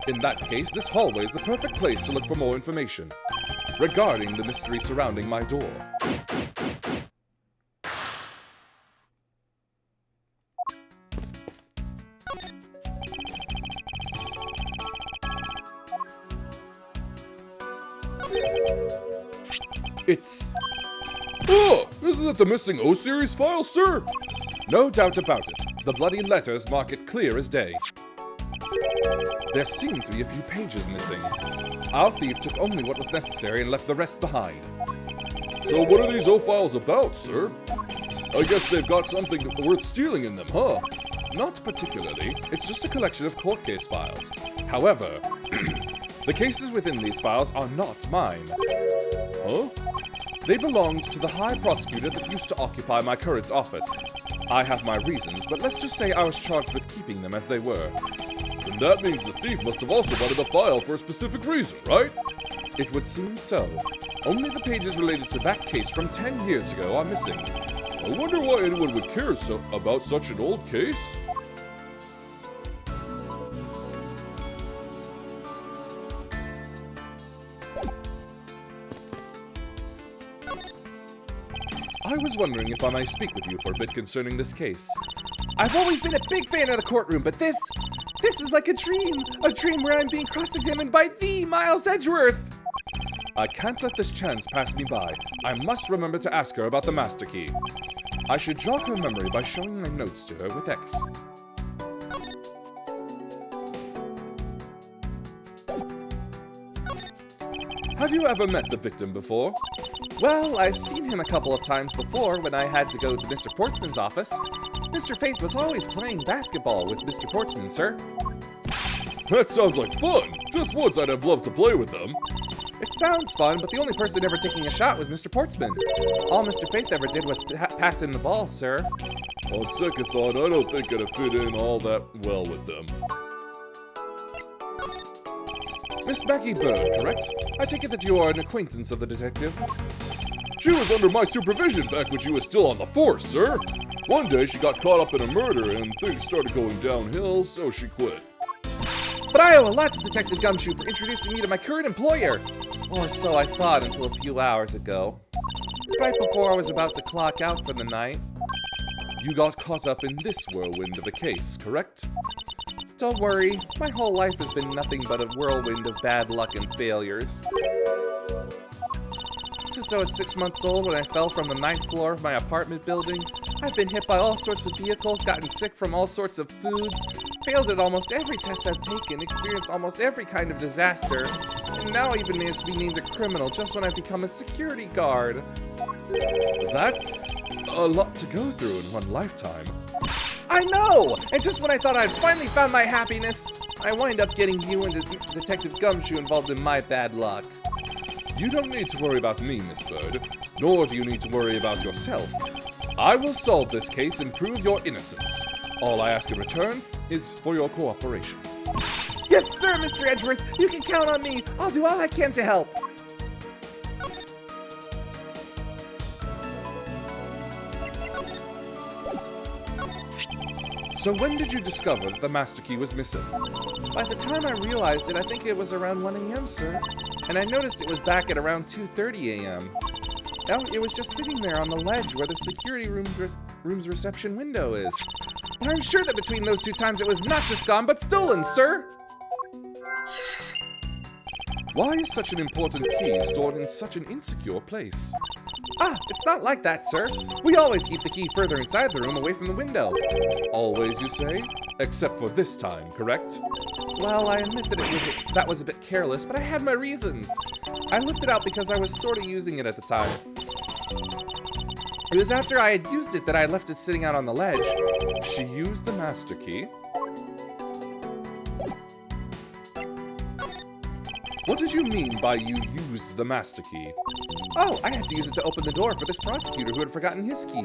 In that case, this hallway is the perfect place to look for more information regarding the mystery surrounding my door. It's... Oh, isn't it the missing O-Series file, sir? No doubt about it. The bloody letters mark it clear as day. There seem to be a few pages missing. Our thief took only what was necessary and left the rest behind. So what are these O-files about, sir? I guess they've got something worth stealing in them, huh? Not particularly. It's just a collection of court case files. However, the cases within these files are not mine. Huh? They belonged to the high prosecutor that used to occupy my current office. I have my reasons, but let's just say I was charged with keeping them as they were. Then that means the thief must have also wanted a file for a specific reason, right? It would seem so. Only the pages related to that case from 10 years ago are missing. I wonder why anyone would care about such an old case. I was wondering if I might speak with you for a bit concerning this case. I've always been a big fan of the courtroom, but this is like a dream where I'm being cross-examined by the Miles Edgeworth. I can't let this chance pass me by. I must remember to ask her about the master key. I should jog her memory by showing my notes to her with X. Have you ever met the victim before? Well, I've seen him a couple of times before when I had to go to Mr. Portsman's office. Mr. Faith was always playing basketball with Mr. Portsman, sir. That sounds like fun. Just once I'd have loved to play with them. It sounds fun, but the only person ever taking a shot was Mr. Portsman. All Mr. Faith ever did was pass in the ball, sir. On second thought, I don't think I'd fit in all that well with them. Miss Maggie Bird, correct? I take it that you are an acquaintance of the detective? She was under my supervision back when she was still on the force, sir. One day she got caught up in a murder and things started going downhill, so she quit. But I owe a lot to Detective Gumshoe for introducing me to my current employer. Or so I thought until a few hours ago. Right before I was about to clock out for the night. You got caught up in this whirlwind of a case, correct? Don't worry, my whole life has been nothing but a whirlwind of bad luck and failures. Since I was 6 months old when I fell from the 9th floor of my apartment building, I've been hit by all sorts of vehicles, gotten sick from all sorts of foods, failed at almost every test I've taken, experienced almost every kind of disaster, and now even managed to be named a criminal just when I've become a security guard. That's a lot to go through in one lifetime. I know! And just when I thought I'd finally found my happiness, I wind up getting you and Detective Gumshoe involved in my bad luck. You don't need to worry about me, Miss Bird, nor do you need to worry about yourself. I will solve this case and prove your innocence. All I ask in return is for your cooperation. Yes, sir, Mr. Edgeworth! You can count on me! I'll do all I can to help! So when did you discover that the master key was missing? By the time I realized it, I think it was around 1 a.m., sir. And I noticed it was back at around 2:30 a.m. It was just sitting there on the ledge where the security room's reception window is. But I'm sure that between those 2 times it was not just gone, but stolen, sir! Why is such an important key stored in such an insecure place? Ah, it's not like that, sir. We always keep the key further inside the room, away from the window. Always, you say? Except for this time, correct? Well, I admit that that was a bit careless, but I had my reasons. I left it out because I was sort of using it at the time. It was after I had used it that I left it sitting out on the ledge. She used the master key? What did you mean by you used the master key? Oh, I had to use it to open the door for this prosecutor who had forgotten his key.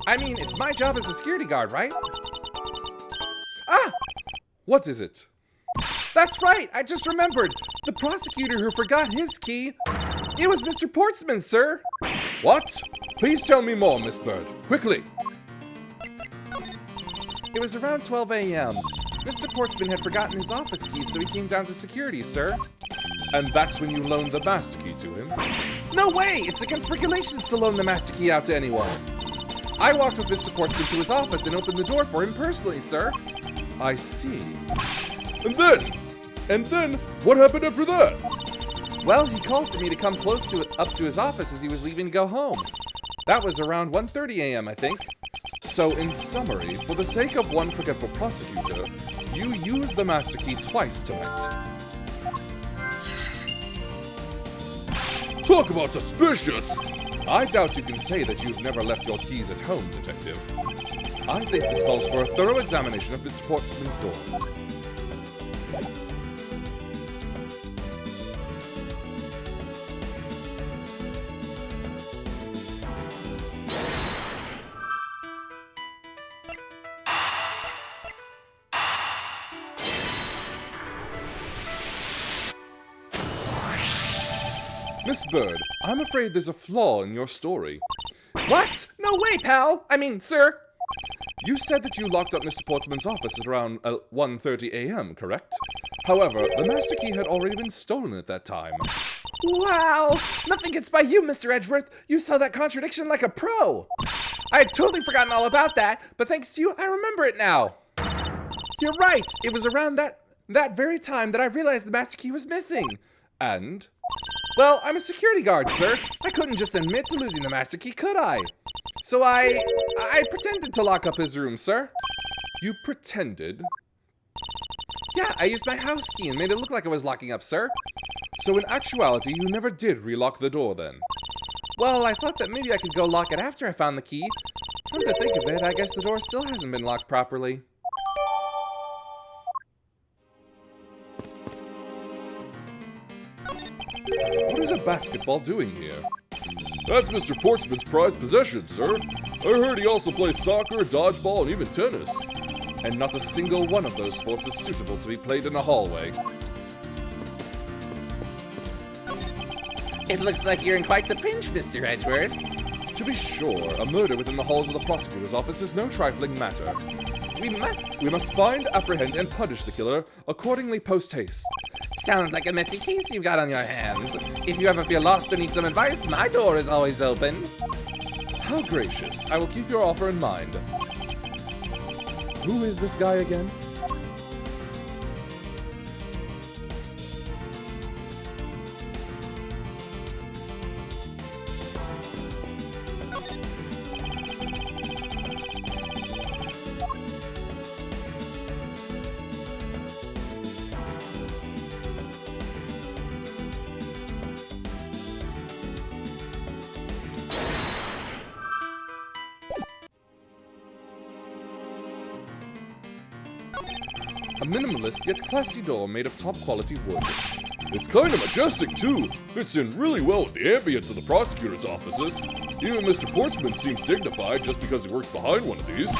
I mean, it's my job as a security guard, right? Ah! What is it? That's right! I just remembered! The prosecutor who forgot his key, it was Mr. Portsman, sir! What? Please tell me more, Miss Bird. Quickly! It was around 12 a.m. Mr. Portsman had forgotten his office key, so he came down to security, sir. And that's when you loaned the master key to him? No way! It's against regulations to loan the master key out to anyone. I walked with Mr. Portsman to his office and opened the door for him personally, sir. I see. And then, And then, what happened after that? Well, he called for me to come up to his office as he was leaving to go home. That was around 1:30 a.m., I think. So, in summary, for the sake of one forgetful prosecutor, you used the master key twice tonight. Talk about suspicious! I doubt you can say that you've never left your keys at home, Detective. I think this calls for a thorough examination of Mr. Portsman's door. Miss Bird, I'm afraid there's a flaw in your story. What? No way, pal! I mean, sir! You said that you locked up Mr. Portsman's office at around 1:30 a.m., correct? However, the master key had already been stolen at that time. Wow! Nothing gets by you, Mr. Edgeworth! You saw that contradiction like a pro! I had totally forgotten all about that, but thanks to you, I remember it now! You're right! It was around that very time that I realized the master key was missing! And? Well, I'm a security guard, sir. I couldn't just admit to losing the master key, could I? So I pretended to lock up his room, sir. You pretended? Yeah, I used my house key and made it look like I was locking up, sir. So in actuality, you never did relock the door then? Well, I thought that maybe I could go lock it after I found the key. Come to think of it, I guess the door still hasn't been locked properly. What is a basketball doing here? That's Mr. Portsman's prized possession, sir. I heard he also plays soccer, dodgeball, and even tennis. And not a single one of those sports is suitable to be played in a hallway. It looks like you're in quite the pinch, Mr. Edgeworth. To be sure, a murder within the halls of the prosecutor's office is no trifling matter. We must find, apprehend, and punish the killer accordingly post-haste. Sounds like a messy case you've got on your hands. If you ever feel lost or need some advice, my door is always open. How gracious. I will keep your offer in mind. Who is this guy again? A minimalist yet classy door made of top quality wood. It's kind of majestic, too. Fits in really well with the ambience of the prosecutor's offices. Even Mr. Portsman seems dignified just because he works behind one of these.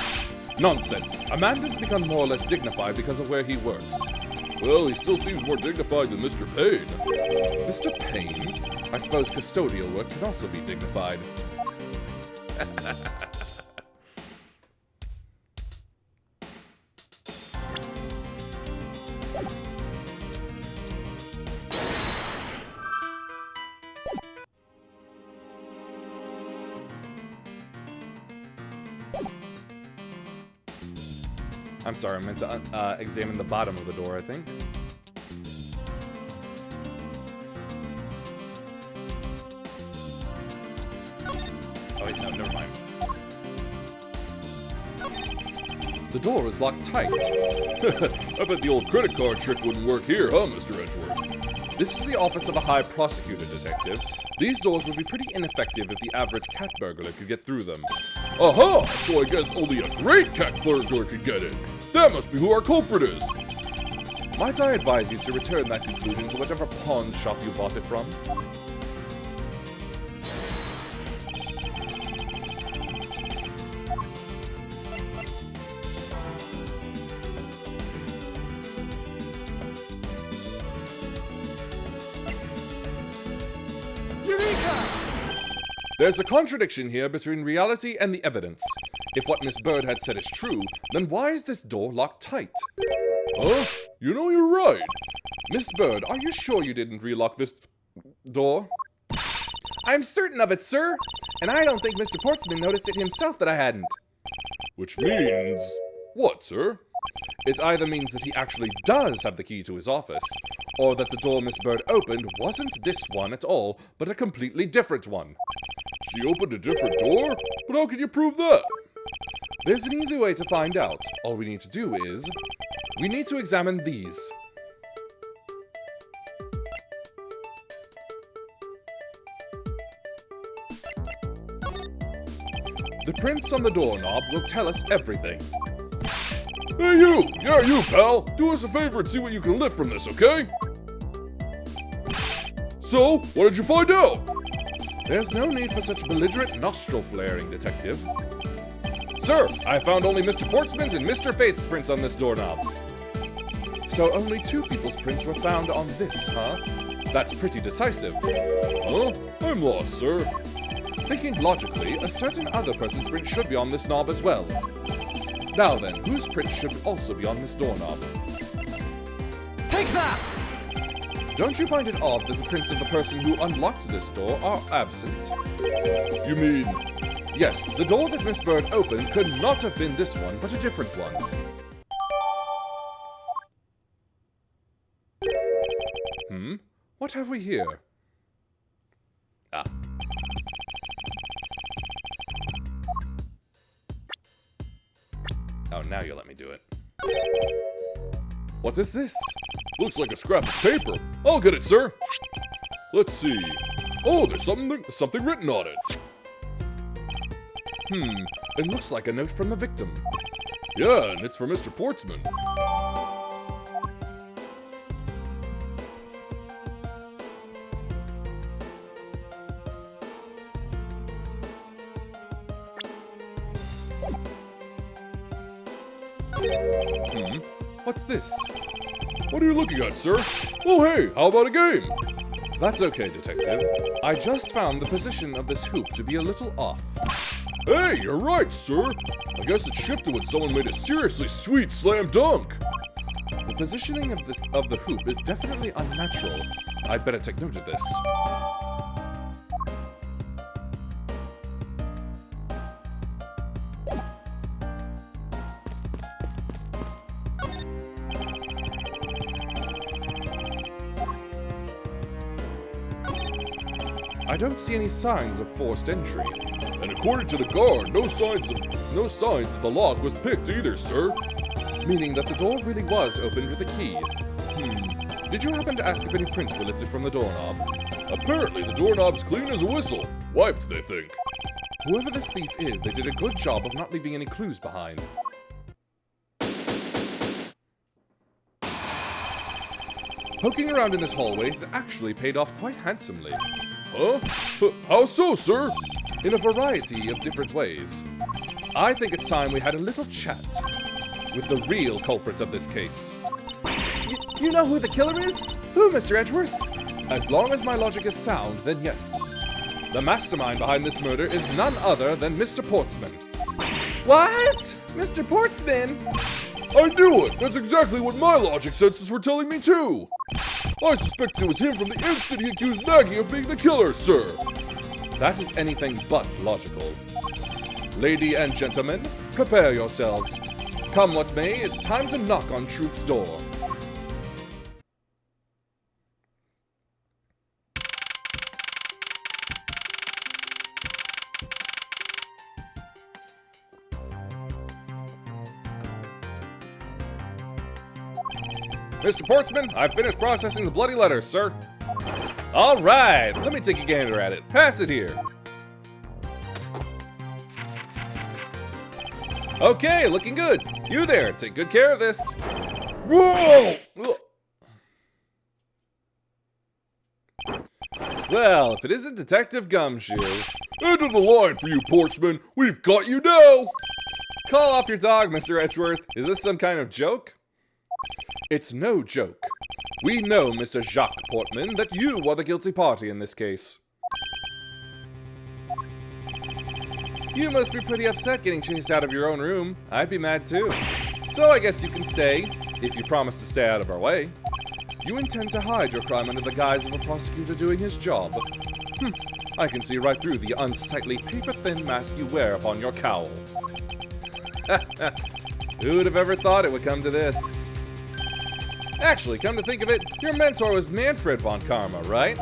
Nonsense. A man doesn't become more or less dignified because of where he works. Well, he still seems more dignified than Mr. Payne. Mr. Payne? I suppose custodial work can also be dignified. I'm sorry, I meant to examine the bottom of the door, I think. Oh wait, no, never mind. The door is locked tight. I bet the old credit card trick wouldn't work here, huh, Mr. Edgeworth? This is the office of a high prosecutor, Detective. These doors would be pretty ineffective if the average cat burglar could get through them. Aha! So I guess only a great cat burglar could get in. That must be who our culprit is. Might I advise you to return that conclusion to whatever pawn shop you bought it from? There's a contradiction here between reality and the evidence. If what Miss Bird had said is true, then why is this door locked tight? Huh? You know, you're right. Miss Bird, are you sure you didn't relock this door? I'm certain of it, sir. And I don't think Mr. Portsman noticed it himself that I hadn't. Which means... what, sir? It either means that he actually does have the key to his office, or that the door Miss Bird opened wasn't this one at all, but a completely different one. She opened a different door? But how can you prove that? There's an easy way to find out. All we need to do is... we need to examine these. The prints on the doorknob will tell us everything. Hey you! Yeah, you, pal! Do us a favor and see what you can lift from this, okay? So, what did you find out? There's no need for such belligerent nostril flaring, Detective. Sir, I found only Mr. Portsman's and Mr. Faith's prints on this doorknob. So only 2 people's prints were found on this, huh? That's pretty decisive. Huh? I'm lost, sir. Thinking logically, a certain other person's print should be on this knob as well. Now then, whose print should also be on this doorknob? Take that! Don't you find it odd that the prints of the person who unlocked this door are absent? You mean... Yes, the door that Miss Bird opened could not have been this one, but a different one. What have we here? Ah. Oh, now you'll let me do it. What is this? Looks like a scrap of paper. I'll get it, sir. Let's see. Oh, there's something written on it. It looks like a note from the victim. Yeah, and it's for Mr. Portsman. What's this? What are you looking at, sir? Oh, hey, how about a game? That's okay, Detective. I just found the position of this hoop to be a little off. Hey, you're right, sir. I guess it shifted when someone made a seriously sweet slam dunk. The positioning of the hoop is definitely unnatural. I'd better take note of this. I don't see any signs of forced entry. And according to the guard, no signs that the lock was picked either, sir. Meaning that the door really was opened with a key. Did you happen to ask if any prints were lifted from the doorknob? Apparently the doorknob's clean as a whistle. Wiped, they think. Whoever this thief is, they did a good job of not leaving any clues behind. Poking around in this hallway has actually paid off quite handsomely. Huh? How so, sir? In a variety of different ways. I think it's time we had a little chat with the real culprit of this case. You know who the killer is? Who, Mr. Edgeworth? As long as my logic is sound, then yes. The mastermind behind this murder is none other than Mr. Portsman. What? Mr. Portsman? I knew it! That's exactly what my logic senses were telling me too! I suspected it was him from the instant he accused Maggie of being the killer, sir! That is anything but logical. Lady and gentlemen, prepare yourselves. Come what may, it's time to knock on truth's door. Mr. Portsman, I've finished processing the bloody letters, sir. All right, let me take a gander at it. Pass it here. Okay, looking good. You there, take good care of this. Whoa! Well, if it isn't Detective Gumshoe. End of the line for you, Portsman. We've got you now! Call off your dog, Mr. Edgeworth. Is this some kind of joke? It's no joke. We know, Mr. Jacques Portman, that you are the guilty party in this case. You must be pretty upset getting chased out of your own room. I'd be mad too. So I guess you can stay, if you promise to stay out of our way. You intend to hide your crime under the guise of a prosecutor doing his job. I can see right through the unsightly paper-thin mask you wear upon your cowl. Who would have ever thought it would come to this? Actually, come to think of it, your mentor was Manfred von Karma, right?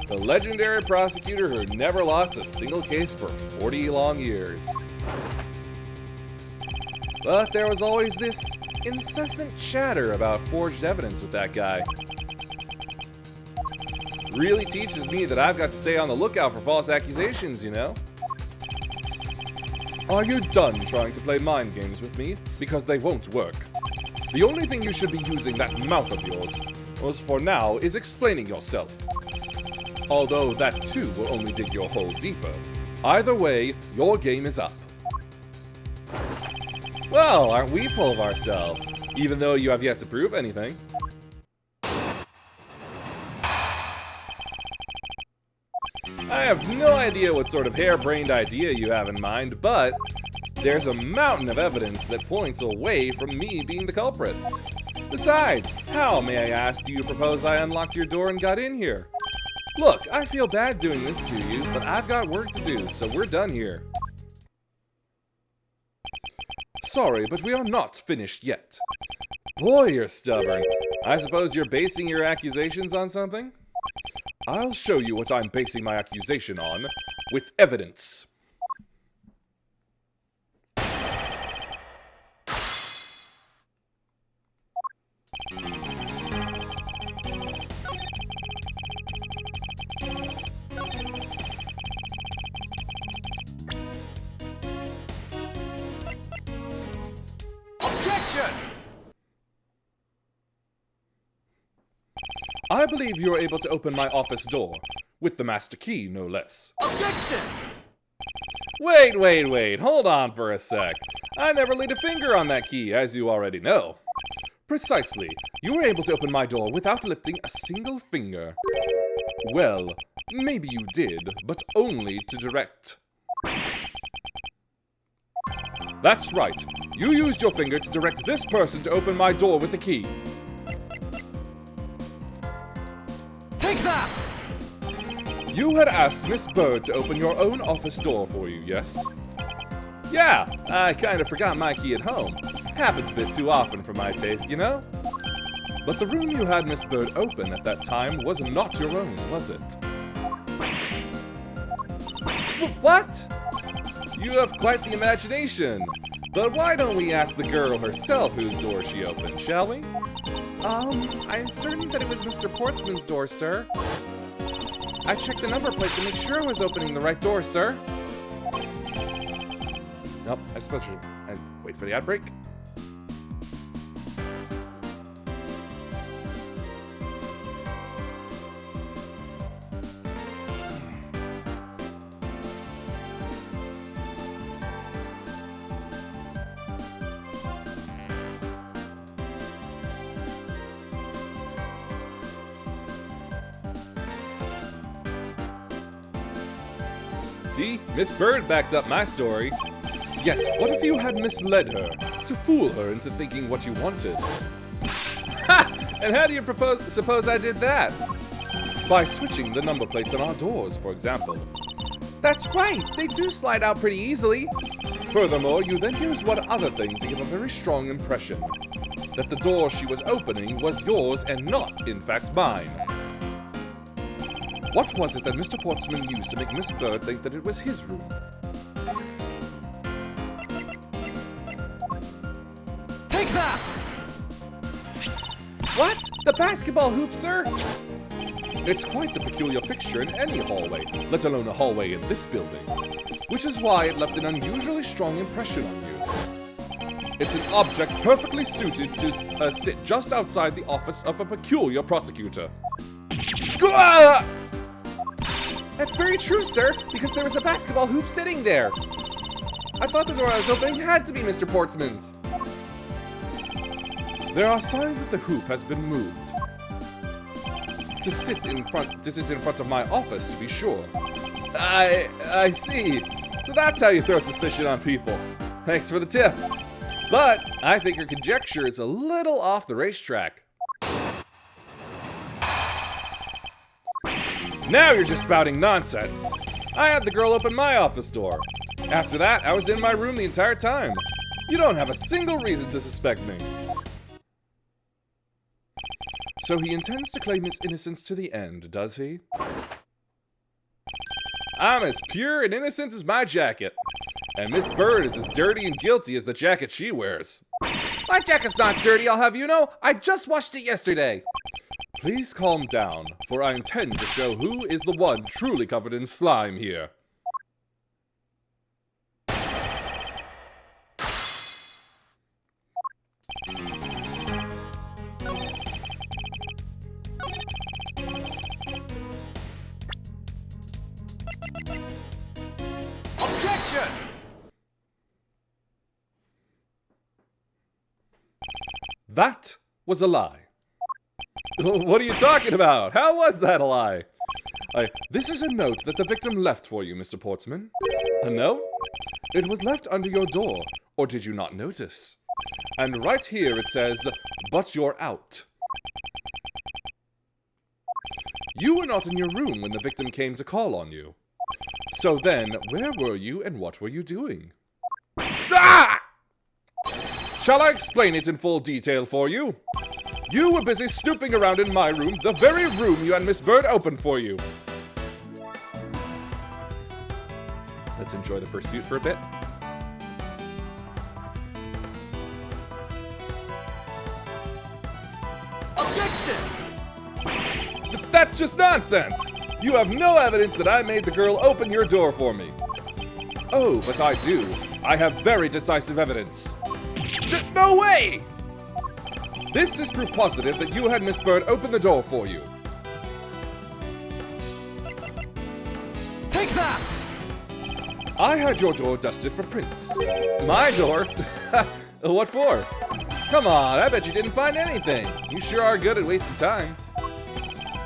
The legendary prosecutor who never lost a single case for 40 long years. But there was always this incessant chatter about forged evidence with that guy. Really teaches me that I've got to stay on the lookout for false accusations, you know? Are you done trying to play mind games with me? Because they won't work. The only thing you should be using that mouth of yours for now is explaining yourself. Although that too will only dig your hole deeper. Either way, your game is up. Well, aren't we full of ourselves? Even though you have yet to prove anything. I have no idea what sort of harebrained idea you have in mind, but there's a mountain of evidence that points away from me being the culprit. Besides, how, may I ask, do you propose I unlocked your door and got in here? Look, I feel bad doing this to you, but I've got work to do, so we're done here. Sorry, but we are not finished yet. Boy, you're stubborn. I suppose you're basing your accusations on something? I'll show you what I'm basing my accusation on, with evidence. Objection! I believe you were able to open my office door, with the master key, no less. Objection! Wait, hold on for a sec. I never laid a finger on that key, as you already know. Precisely, you were able to open my door without lifting a single finger. Well, maybe you did, but only to direct. That's right, you used your finger to direct this person to open my door with the key. Take that! You had asked Miss Bird to open your own office door for you, yes? Yeah, I kind of forgot my key at home. Happens a bit too often for my taste, you know? But the room you had Miss Bird open at that time was not your own, was it? What? You have quite the imagination. But why don't we ask the girl herself whose door she opened, shall we? I'm certain that it was Mr. Portsman's door, sir. I checked the number plate to make sure I was opening the right door, sir. Nope, I suppose I'd wait for the ad break. See, Miss Bird backs up my story. Yet, what if you had misled her, to fool her into thinking what you wanted? Ha! And how do you suppose I did that? By switching the number plates on our doors, for example. That's right, they do slide out pretty easily. Furthermore, you then used one other thing to give a very strong impression. That the door she was opening was yours and not, in fact, mine. What was it that Mr. Portsman used to make Miss Bird think that it was his room? Take that! What? The basketball hoop, sir? It's quite the peculiar fixture in any hallway, let alone a hallway in this building. Which is why it left an unusually strong impression on you. It's an object perfectly suited to sit just outside the office of a peculiar prosecutor. Gah! That's very true, sir, because there was a basketball hoop sitting there. I thought the door I was opening had to be Mr. Portsman's. There are signs that the hoop has been moved. To sit in front of my office, to be sure. I see. So that's how you throw suspicion on people. Thanks for the tip. But I think your conjecture is a little off the racetrack. Now you're just spouting nonsense. I had the girl open my office door. After that, I was in my room the entire time. You don't have a single reason to suspect me. So he intends to claim his innocence to the end, does he? I'm as pure and innocent as my jacket. And Miss Bird is as dirty and guilty as the jacket she wears. My jacket's not dirty, I'll have you know. I just washed it yesterday. Please calm down, for I intend to show who is the one truly covered in slime here. Objection! That was a lie. What are you talking about? How was that a lie? This is a note that the victim left for you, Mr. Portsman. A note? It was left under your door, or did you not notice? And right here it says, "But you're out." You were not in your room when the victim came to call on you. So then, where were you and what were you doing? Ah! Shall I explain it in full detail for you? You were busy snooping around in my room, the very room you and Miss Bird opened for you. Let's enjoy the pursuit for a bit. Objection! That's just nonsense! You have no evidence that I made the girl open your door for me. Oh, but I do. I have very decisive evidence. No way! This is proof positive that you had Miss Bird open the door for you. Take that! I had your door dusted for prints. My door? What for? Come on, I bet you didn't find anything. You sure are good at wasting time.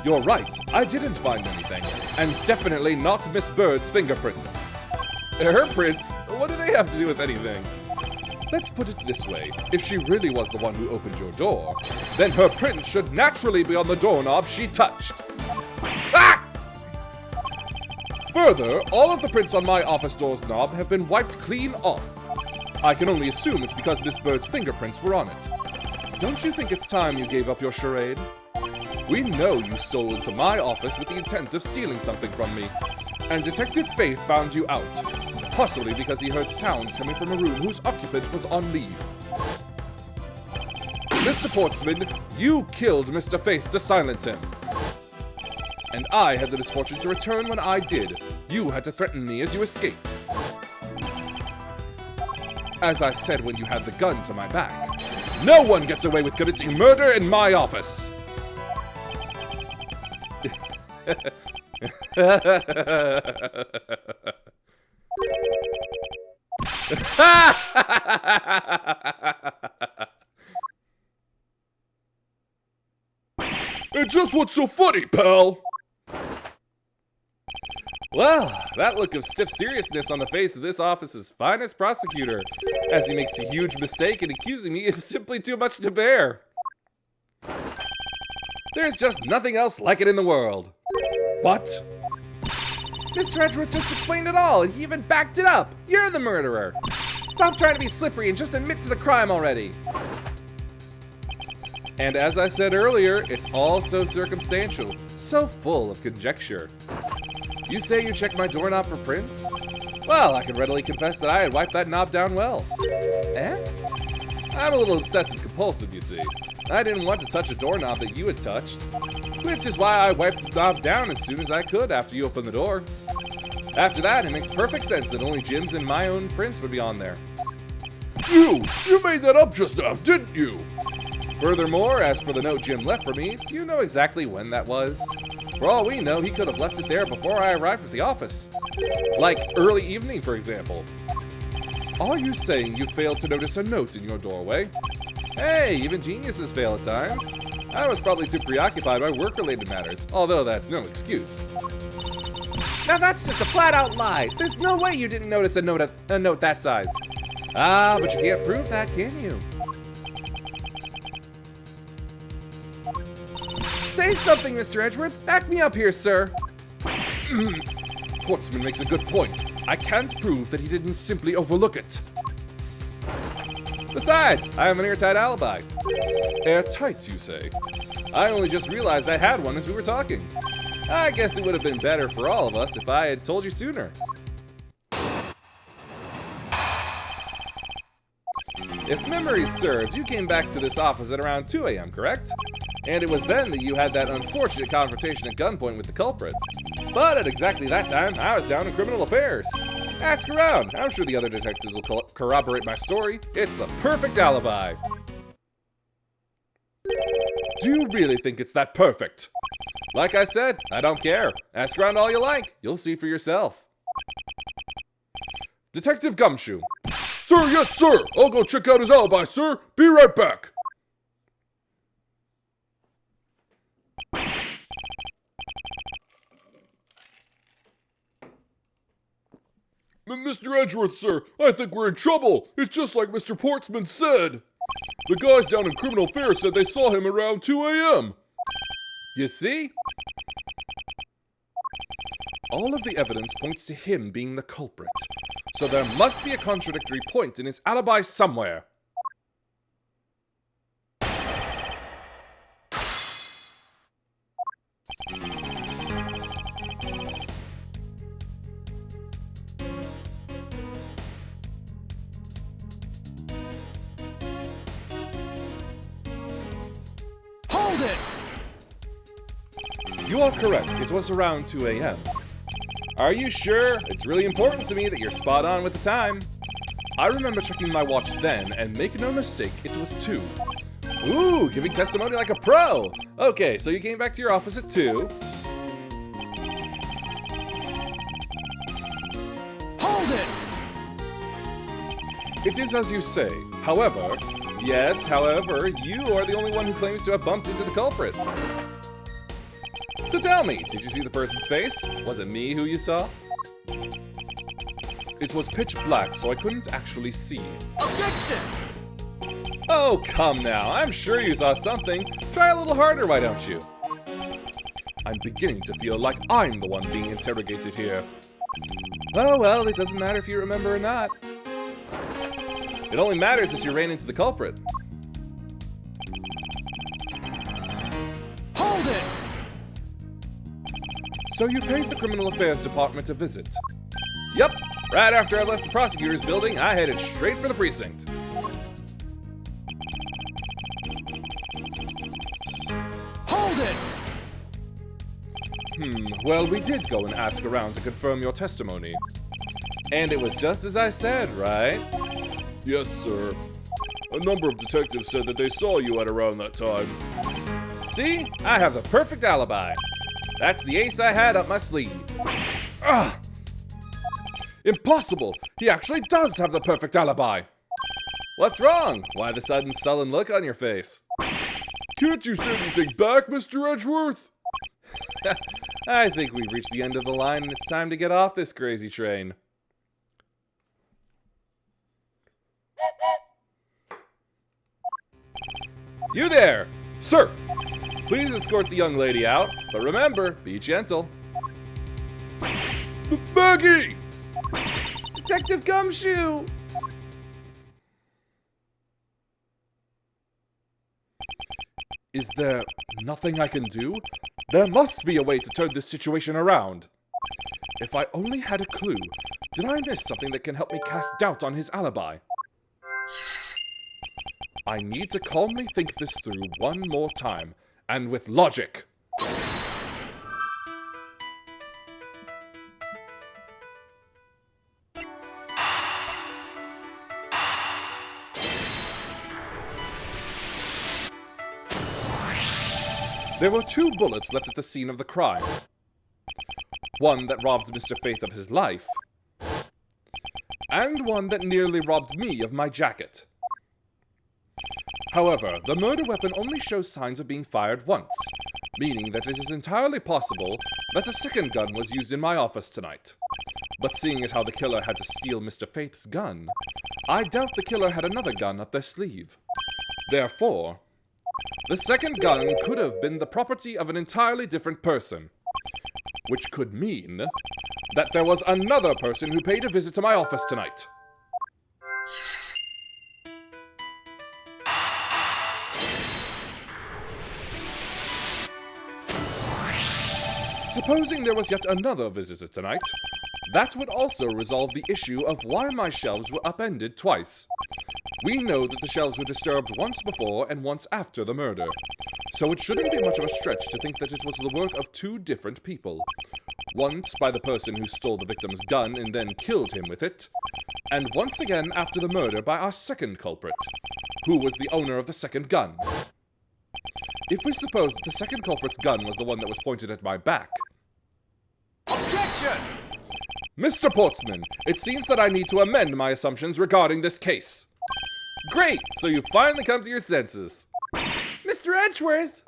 You're right, I didn't find anything. And definitely not Miss Bird's fingerprints. Her prints? What do they have to do with anything? Let's put it this way. If she really was the one who opened your door, then her print should naturally be on the doorknob she touched. Ah! Further, all of the prints on my office door's knob have been wiped clean off. I can only assume it's because Miss Bird's fingerprints were on it. Don't you think it's time you gave up your charade? We know you stole into my office with the intent of stealing something from me. And Detective Faith found you out. Possibly because he heard sounds coming from a room whose occupant was on leave. Mr. Portsman, you killed Mr. Faith to silence him. And I had the misfortune to return when I did. You had to threaten me as you escaped. As I said when you had the gun to my back, no one gets away with committing murder in my office. And just what's so funny, pal? Well, that look of stiff seriousness on the face of this office's finest prosecutor, as he makes a huge mistake in accusing me, is simply too much to bear. There's just nothing else like it in the world. What? Mr. Edgeworth just explained it all, and he even backed it up. You're the murderer. Stop trying to be slippery and just admit to the crime already. And as I said earlier, it's all so circumstantial, so full of conjecture. You say you checked my doorknob for prints? Well, I can readily confess that I had wiped that knob down well. Eh? I'm a little obsessive-compulsive, you see. I didn't want to touch a doorknob that you had touched, which is why I wiped the knob down as soon as I could after you opened the door. After that, it makes perfect sense that only Jim's and my own prints would be on there. You made that up just now, didn't you? Furthermore, as for the note Jim left for me, do you know exactly when that was? For all we know, he could have left it there before I arrived at the office. Like early evening, for example. Are you saying you failed to notice a note in your doorway? Hey, even geniuses fail at times. I was probably too preoccupied by work-related matters, although that's no excuse. Now that's just a flat-out lie. There's no way you didn't notice a note that size. Ah, but you can't prove that, can you? Say something, Mr. Edgeworth. Back me up here, sir. Portsman makes a good point. I can't prove that he didn't simply overlook it. Besides, I have an airtight alibi. Airtight, you say? I only just realized I had one as we were talking. I guess it would have been better for all of us if I had told you sooner. If memory serves, you came back to this office at around 2 a.m., correct? And it was then that you had that unfortunate confrontation at gunpoint with the culprit. But at exactly that time, I was down in criminal affairs. Ask around. I'm sure the other detectives will corroborate my story. It's the perfect alibi. Do you really think it's that perfect? Like I said, I don't care. Ask around all you like. You'll see for yourself. Detective Gumshoe. Sir, yes, sir. I'll go check out his alibi, sir. Be right back. Mr. Edgeworth, sir, I think we're in trouble. It's just like Mr. Portsman said. The guys down in criminal affairs said they saw him around 2 a.m. You see? All of the evidence points to him being the culprit. So there must be a contradictory point in his alibi somewhere. Hold it! You are correct. It was around 2 a.m. Are you sure? It's really important to me that you're spot on with the time. I remember checking my watch then, and make no mistake, it was 2. Ooh, giving testimony like a pro. Okay, so you came back to your office at 2. Hold it! It is as you say. However, Yes, however, you are the only one who claims to have bumped into the culprit. So tell me, did you see the person's face? Was it me who you saw? it was pitch black, so I couldn't actually see. Objection! Oh, come now. I'm sure you saw something. Try a little harder, why don't you? I'm beginning to feel like I'm the one being interrogated here. Oh, well, it doesn't matter if you remember or not. It only matters that you ran into the culprit. Hold it! So you paid the Criminal Affairs Department a visit? Yep. Right after I left the prosecutor's building, I headed straight for the precinct. Hold it! Well, we did go and ask around to confirm your testimony. And it was just as I said, right? Yes, sir. A number of detectives said that they saw you at around that time. See? I have the perfect alibi. That's the ace I had up my sleeve. Ah! Impossible! He actually does have the perfect alibi! What's wrong? Why the sudden sullen look on your face? Can't you say anything back, Mr. Edgeworth? I think we've reached the end of the line and it's time to get off this crazy train. You there! Sir! Please escort the young lady out, but remember, be gentle. Maggie! Detective Gumshoe! Is there nothing I can do? There must be a way to turn this situation around. If I only had a clue, did I miss something that can help me cast doubt on his alibi? I need to calmly think this through one more time, and with logic. There were 2 bullets left at the scene of the crime. One that robbed Mr. Faith of his life, and one that nearly robbed me of my jacket. However, the murder weapon only shows signs of being fired once, meaning that it is entirely possible that a second gun was used in my office tonight. But seeing as how the killer had to steal Mr. Faith's gun, I doubt the killer had another gun up their sleeve. Therefore, the second gun could have been the property of an entirely different person, which could mean that there was another person who paid a visit to my office tonight. Supposing there was yet another visitor tonight, that would also resolve the issue of why my shelves were upended twice. We know that the shelves were disturbed once before and once after the murder, so it shouldn't be much of a stretch to think that it was the work of two different people. Once by the person who stole the victim's gun and then killed him with it, and once again after the murder by our second culprit, who was the owner of the second gun. If we suppose that the second culprit's gun was the one that was pointed at my back... Objection! Mr. Portsman, it seems that I need to amend my assumptions regarding this case. Great! So you finally come to your senses. Mr. Edgeworth!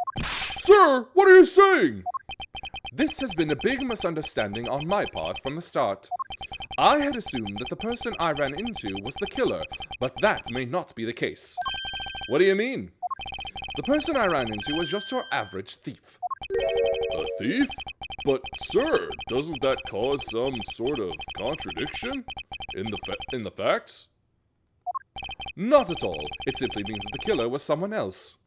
Sir, what are you saying? This has been a big misunderstanding on my part from the start. I had assumed that the person I ran into was the killer, but that may not be the case. What do you mean? The person I ran into was just your average thief. A thief? But, sir, doesn't that cause some sort of contradiction in the facts? Not at all. It simply means that the killer was someone else.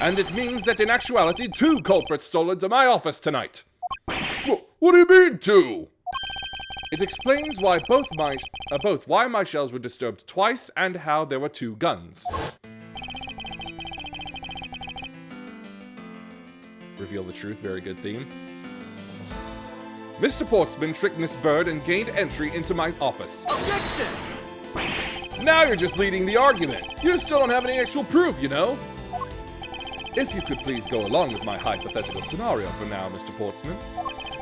And it means that in actuality, two culprits stole into my office tonight. What do you mean, two? It explains why both why my shelves were disturbed twice and how there were two guns. Reveal the truth, very good theme. Mr. Portsman tricked Miss Bird and gained entry into my office. Objection! Now you're just leading the argument. You still don't have any actual proof, you know? If you could please go along with my hypothetical scenario for now, Mr. Portsman.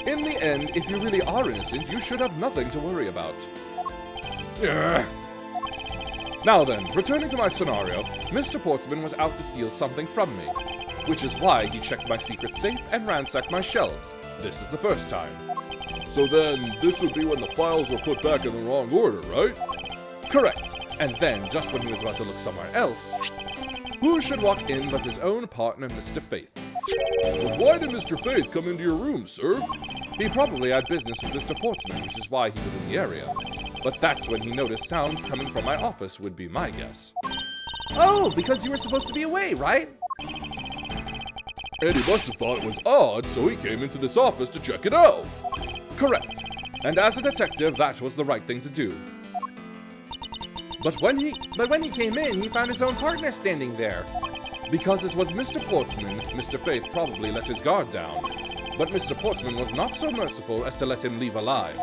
In the end, if you really are innocent, you should have nothing to worry about. Ugh. Now then, returning to my scenario, Mr. Portsman was out to steal something from me, which is why he checked my secret safe and ransacked my shelves. This is the first time. So then, this would be when the files were put back in the wrong order, right? Correct. And then, just when he was about to look somewhere else, who should walk in but his own partner, Mr. Faith? But why did Mr. Faith come into your room, sir? He probably had business with Mr. Portsman, which is why he was in the area. But that's when he noticed sounds coming from my office, would be my guess. Oh, because you were supposed to be away, right? And he must have thought it was odd, so he came into this office to check it out. Correct. And as a detective, that was the right thing to do. But when he came in, he found his own partner standing there. Because it was Mr. Portsman, Mr. Faith probably let his guard down. But Mr. Portsman was not so merciful as to let him leave alive.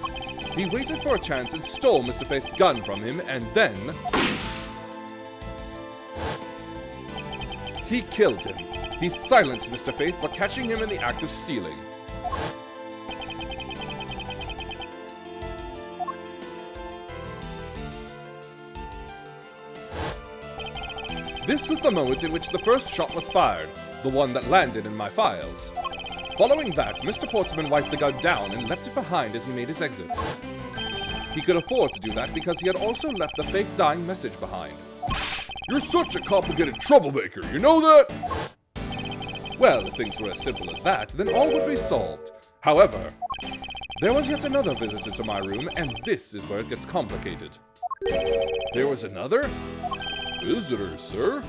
He waited for a chance and stole Mr. Faith's gun from him, and then... he killed him. He silenced Mr. Faith for catching him in the act of stealing. This was the moment in which the first shot was fired, the one that landed in my files. Following that, Mr. Portsman wiped the gun down and left it behind as he made his exit. He could afford to do that because he had also left the fake dying message behind. You're such a complicated troublemaker, you know that? Well, if things were as simple as that, then all would be solved. However, there was yet another visitor to my room, and this is where it gets complicated. There was another? Visitor, sir?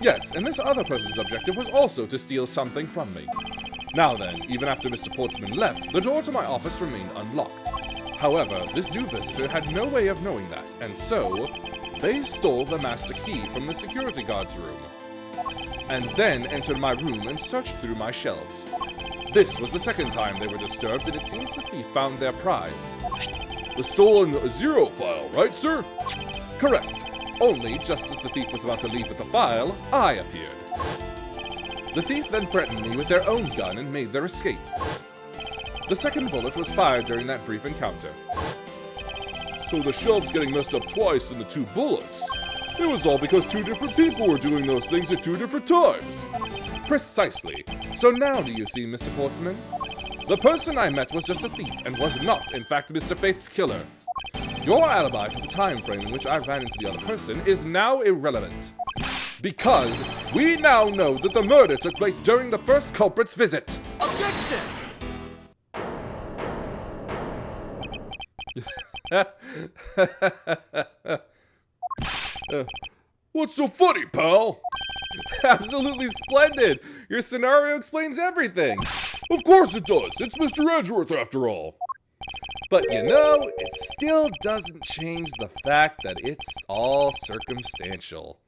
Yes, and this other person's objective was also to steal something from me. Now then, even after Mr. Portsman left, the door to my office remained unlocked. However, this new visitor had no way of knowing that, and so, they stole the master key from the security guard's room, and then entered my room and searched through my shelves. This was the second time they were disturbed, and it seems the thief found their prize. The stolen zero file, right, sir? Correct. Only, just as the thief was about to leave with the file, I appeared. The thief then threatened me with their own gun and made their escape. The second bullet was fired during that brief encounter. So the shelves getting messed up twice and the two bullets. It was all because two different people were doing those things at two different times. Precisely. So now do you see, Mr. Portsman? The person I met was just a thief and was not, in fact, Mr. Faith's killer. Your alibi for the time frame in which I ran into the other person is now irrelevant. Because we now know that the murder took place during the first culprit's visit. Objection! What's so funny, pal? Absolutely splendid! Your scenario explains everything! Of course it does. It's Mr. Edgeworth after all. But you know, it still doesn't change the fact that it's all circumstantial.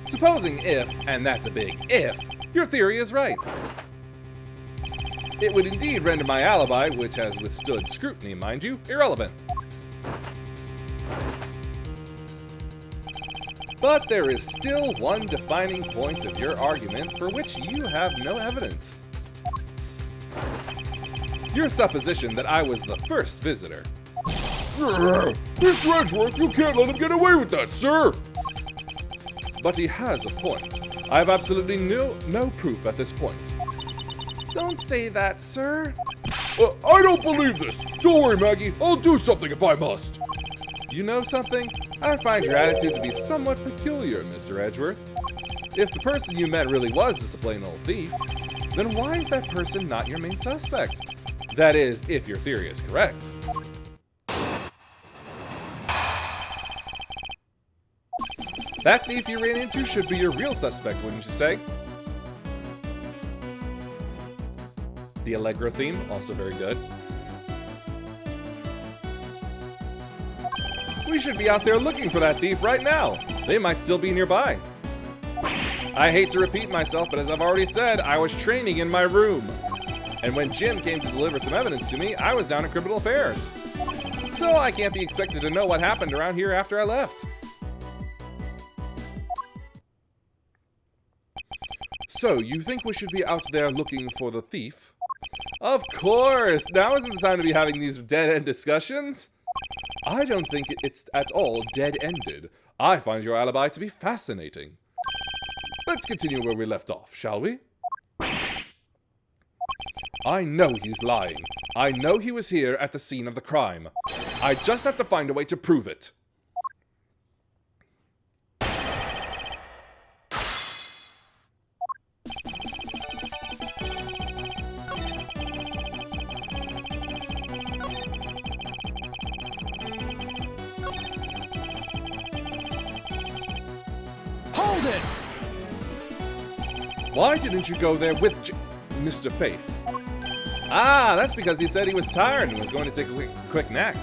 Supposing if, and that's a big if, your theory is right. It would indeed render my alibi, which has withstood scrutiny, mind you, irrelevant. But there is still one defining point of your argument for which you have no evidence. Your supposition that I was the first visitor. Mr. Edgeworth, you can't let him get away with that, sir. But he has a point. I have absolutely no proof at this point. Don't say that, sir. I don't believe this. Don't worry, Maggie. I'll do something if I must. You know something? I find your attitude to be somewhat peculiar, Mr. Edgeworth. If the person you met really was just a plain old thief, then why is that person not your main suspect? That is, if your theory is correct. That thief you ran into should be your real suspect, wouldn't you say? The Allegro theme, also very good. We should be out there looking for that thief right now. They might still be nearby. I hate to repeat myself, but as I've already said, I was training in my room. And when Jim came to deliver some evidence to me, I was down in criminal affairs. So I can't be expected to know what happened around here after I left. So, you think we should be out there looking for the thief? Of course! Now isn't the time to be having these dead-end discussions. I don't think it's at all dead-ended. I find your alibi to be fascinating. Let's continue where we left off, shall we? I know he's lying. I know he was here at the scene of the crime. I just have to find a way to prove it. Hold it! Why didn't you go there with Mr. Faith? Ah, that's because he said he was tired and was going to take a quick nap.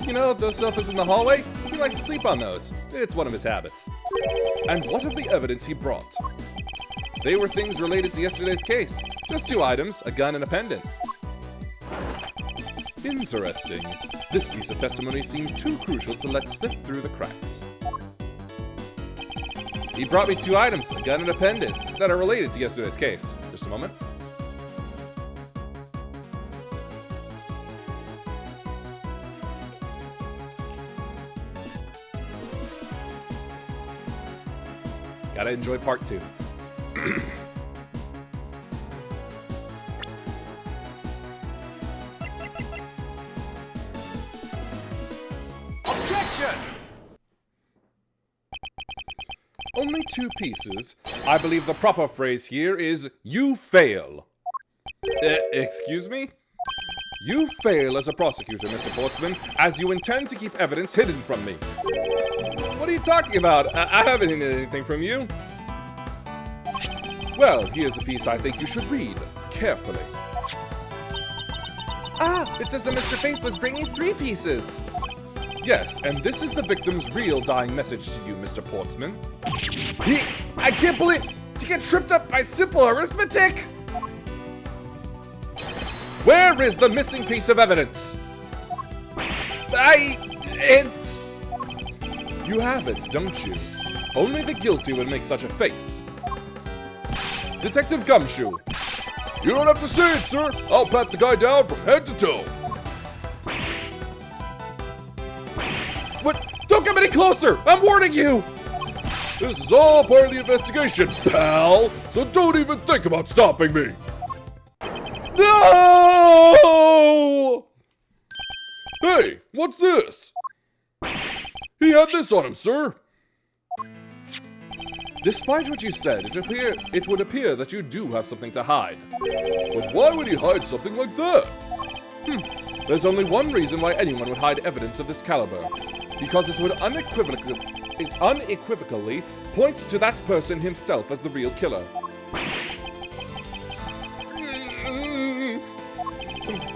You know, those sofas in the hallway? He likes to sleep on those. It's one of his habits. And what of the evidence he brought? They were things related to yesterday's case. Just 2 items, a gun and a pendant. Interesting. This piece of testimony seems too crucial to let slip through the cracks. He brought me 2 items, a gun and a pendant, that are related to yesterday's case. Just a moment. Gotta enjoy part 2. Objection! Only 2 pieces. I believe the proper phrase here is, you fail. Excuse me? You fail as a prosecutor, Mr. Portsman, as you intend to keep evidence hidden from me. What are you talking about? I haven't hidden anything from you. Well, here's a piece I think you should read carefully. Ah, it says that Mr. Faith was bringing 3 pieces. Yes, and this is the victim's real dying message to you, Mr. Portsman. I can't believe to get tripped up by simple arithmetic! Where is the missing piece of evidence? You have it, don't you? Only the guilty would make such a face. Detective Gumshoe. You don't have to say it, sir. I'll pat the guy down from head to toe. What? Don't come any closer! I'm warning you! This is all part of the investigation, pal. So don't even think about stopping me. No! Hey, what's this? He had this on him, sir. Despite what you said, it would appear that you do have something to hide. But why would he hide something like that? There's only one reason why anyone would hide evidence of this caliber. Because it would unequivocally unequivocally points to that person himself as the real killer.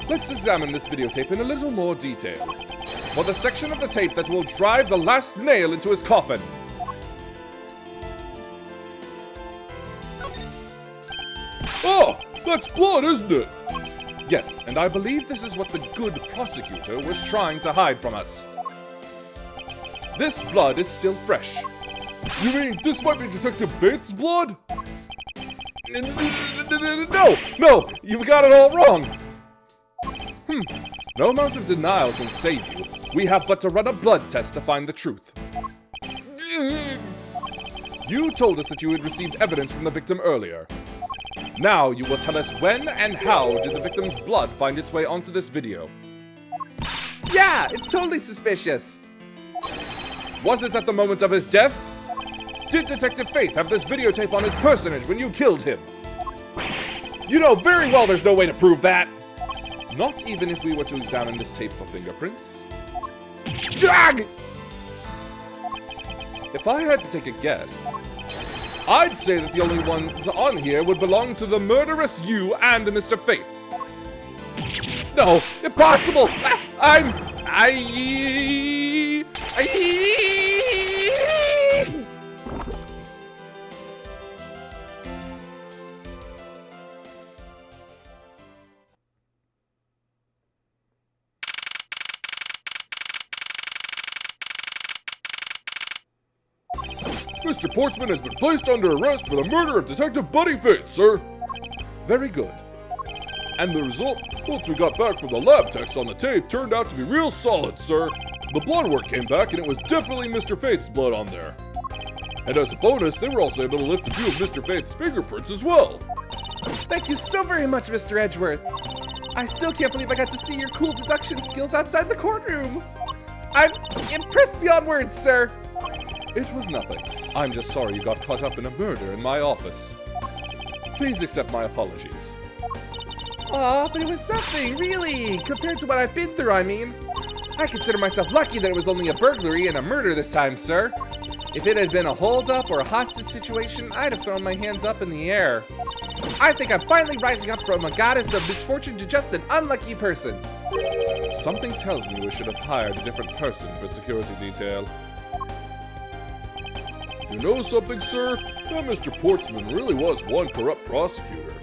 Let's examine this videotape in a little more detail. For the section of the tape that will drive the last nail into his coffin. Oh, that's blood, isn't it? Yes, and I believe this is what the good prosecutor was trying to hide from us. This blood is still fresh. You mean this might be Detective Faith's blood? No, you've got it all wrong. No amount of denial can save you. We have but to run a blood test to find the truth. You told us that you had received evidence from the victim earlier. Now you will tell us when and how did the victim's blood find its way onto this video. Yeah, it's totally suspicious. Was it at the moment of his death? Did Detective Faith have this videotape on his personage when you killed him? You know very well there's no way to prove that. Not even if we were to examine this tape for fingerprints. Gag! If I had to take a guess, I'd say that the only ones on here would belong to the murderous you and Mr. Faith. No, impossible! Mr. Portsman has been placed under arrest for the murder of Detective Buddy Faith, sir. Very good. And the result, once we got back from the lab techs on the tape, turned out to be real solid, sir. The blood work came back and it was definitely Mr. Faith's blood on there. And as a bonus, they were also able to lift a few of Mr. Faith's fingerprints as well. Thank you so very much, Mr. Edgeworth. I still can't believe I got to see your cool deduction skills outside the courtroom. I'm impressed beyond words, sir. It was nothing. I'm just sorry you got caught up in a murder in my office. Please accept my apologies. Aw, but it was nothing, really, compared to what I've been through, I mean. I consider myself lucky that it was only a burglary and a murder this time, sir. If it had been a holdup or a hostage situation, I'd have thrown my hands up in the air. I think I'm finally rising up from a goddess of misfortune to just an unlucky person. Something tells me we should have hired a different person for security detail. You know something, sir? That Mr. Portsman really was one corrupt prosecutor.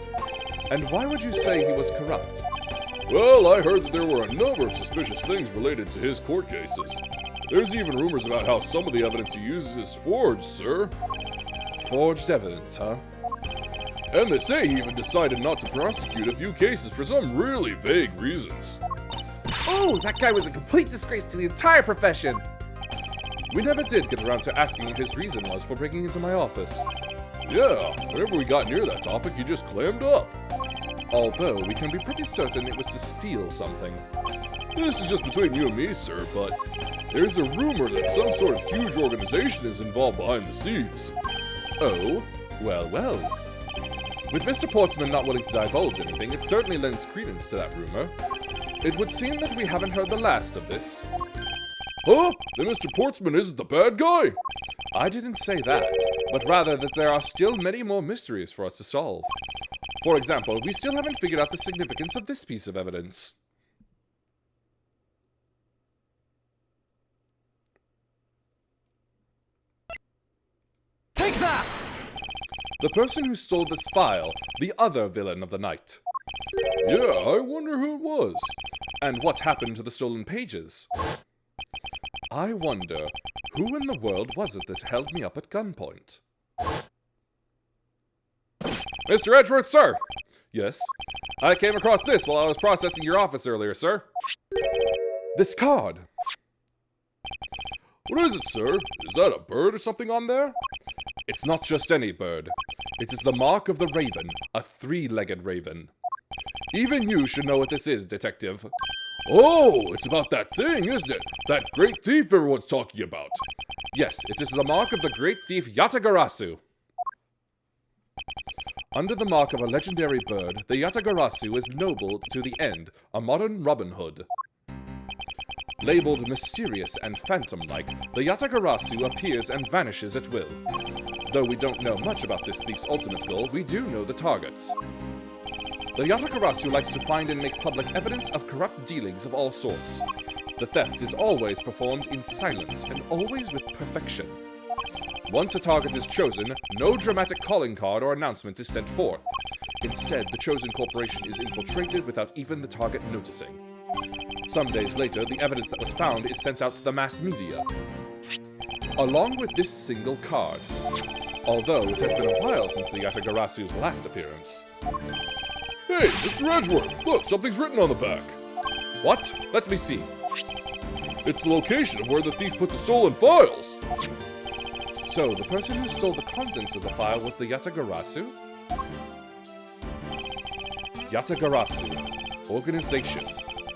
And why would you say he was corrupt? Well, I heard that there were a number of suspicious things related to his court cases. There's even rumors about how some of the evidence he uses is forged, sir. Forged evidence, huh? And they say he even decided not to prosecute a few cases for some really vague reasons. Oh, that guy was a complete disgrace to the entire profession! We never did get around to asking what his reason was for breaking into my office. Yeah, whenever we got near that topic, he just clammed up. Although, we can be pretty certain it was to steal something. This is just between you and me, sir, but there's a rumor that some sort of huge organization is involved behind the scenes. Oh? Well, well. With Mr. Portsman not willing to divulge anything, it certainly lends credence to that rumor. It would seem that we haven't heard the last of this. Huh? Then Mr. Portsman isn't the bad guy? I didn't say that, but rather that there are still many more mysteries for us to solve. For example, we still haven't figured out the significance of this piece of evidence. Take that! The person who stole this file, the other villain of the night. Yeah, I wonder who it was. And what happened to the stolen pages? I wonder, who in the world was it that held me up at gunpoint? Mr. Edgeworth, sir! Yes? I came across this while I was processing your office earlier, sir. This card. What is it, sir? Is that a bird or something on there? It's not just any bird. It is the mark of the raven, a three-legged raven. Even you should know what this is, detective. Oh, it's about that thing, isn't it? That great thief everyone's talking about. Yes, it is the mark of the great thief Yatagarasu. Under the mark of a legendary bird, the Yatagarasu is noble to the end, a modern Robin Hood. Labeled mysterious and phantom-like, the Yatagarasu appears and vanishes at will. Though we don't know much about this thief's ultimate goal, we do know the targets. The Yatagarasu likes to find and make public evidence of corrupt dealings of all sorts. The theft is always performed in silence and always with perfection. Once a target is chosen, no dramatic calling card or announcement is sent forth. Instead, the chosen corporation is infiltrated without even the target noticing. Some days later, the evidence that was found is sent out to the mass media, along with this single card. Although it has been a while since the Yatagarasu's last appearance. Hey, Mr. Edgeworth, look, something's written on the back. What? Let me see. It's the location of where the thief put the stolen files. So, the person who stole the contents of the file was the Yatagarasu? Yatagarasu. Organization.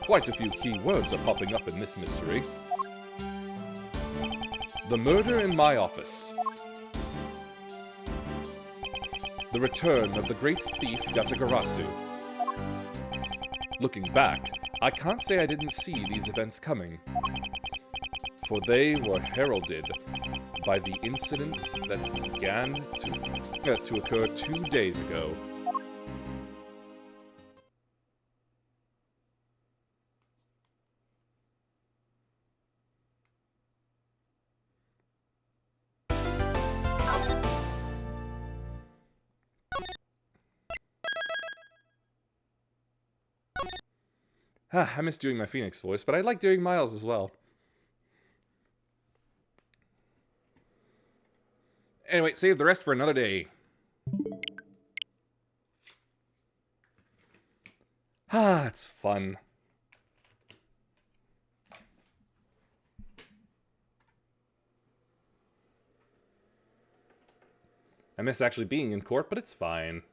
Quite a few key words are popping up in this mystery. The murder in my office. The return of the great thief Yatagarasu. Looking back, I can't say I didn't see these events coming, for they were heralded by the incidents that began to occur 2 days ago. I miss doing my Phoenix voice, but I like doing Miles as well. Anyway, save the rest for another day. It's fun. I miss actually being in court, but it's fine.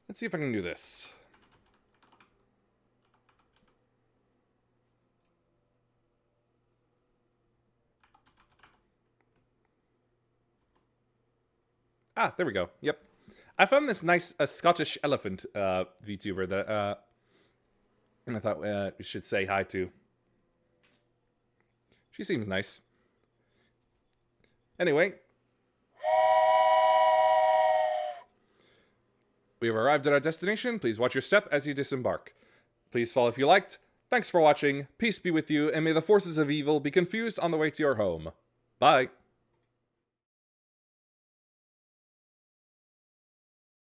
Let's see if I can do this. There we go. Yep. I found this nice Scottish elephant VTuber that I thought we should say hi to. She seems nice. Anyway. We have arrived at our destination. Please watch your step as you disembark. Please follow if you liked. Thanks for watching. Peace be with you, and may the forces of evil be confused on the way to your home. Bye.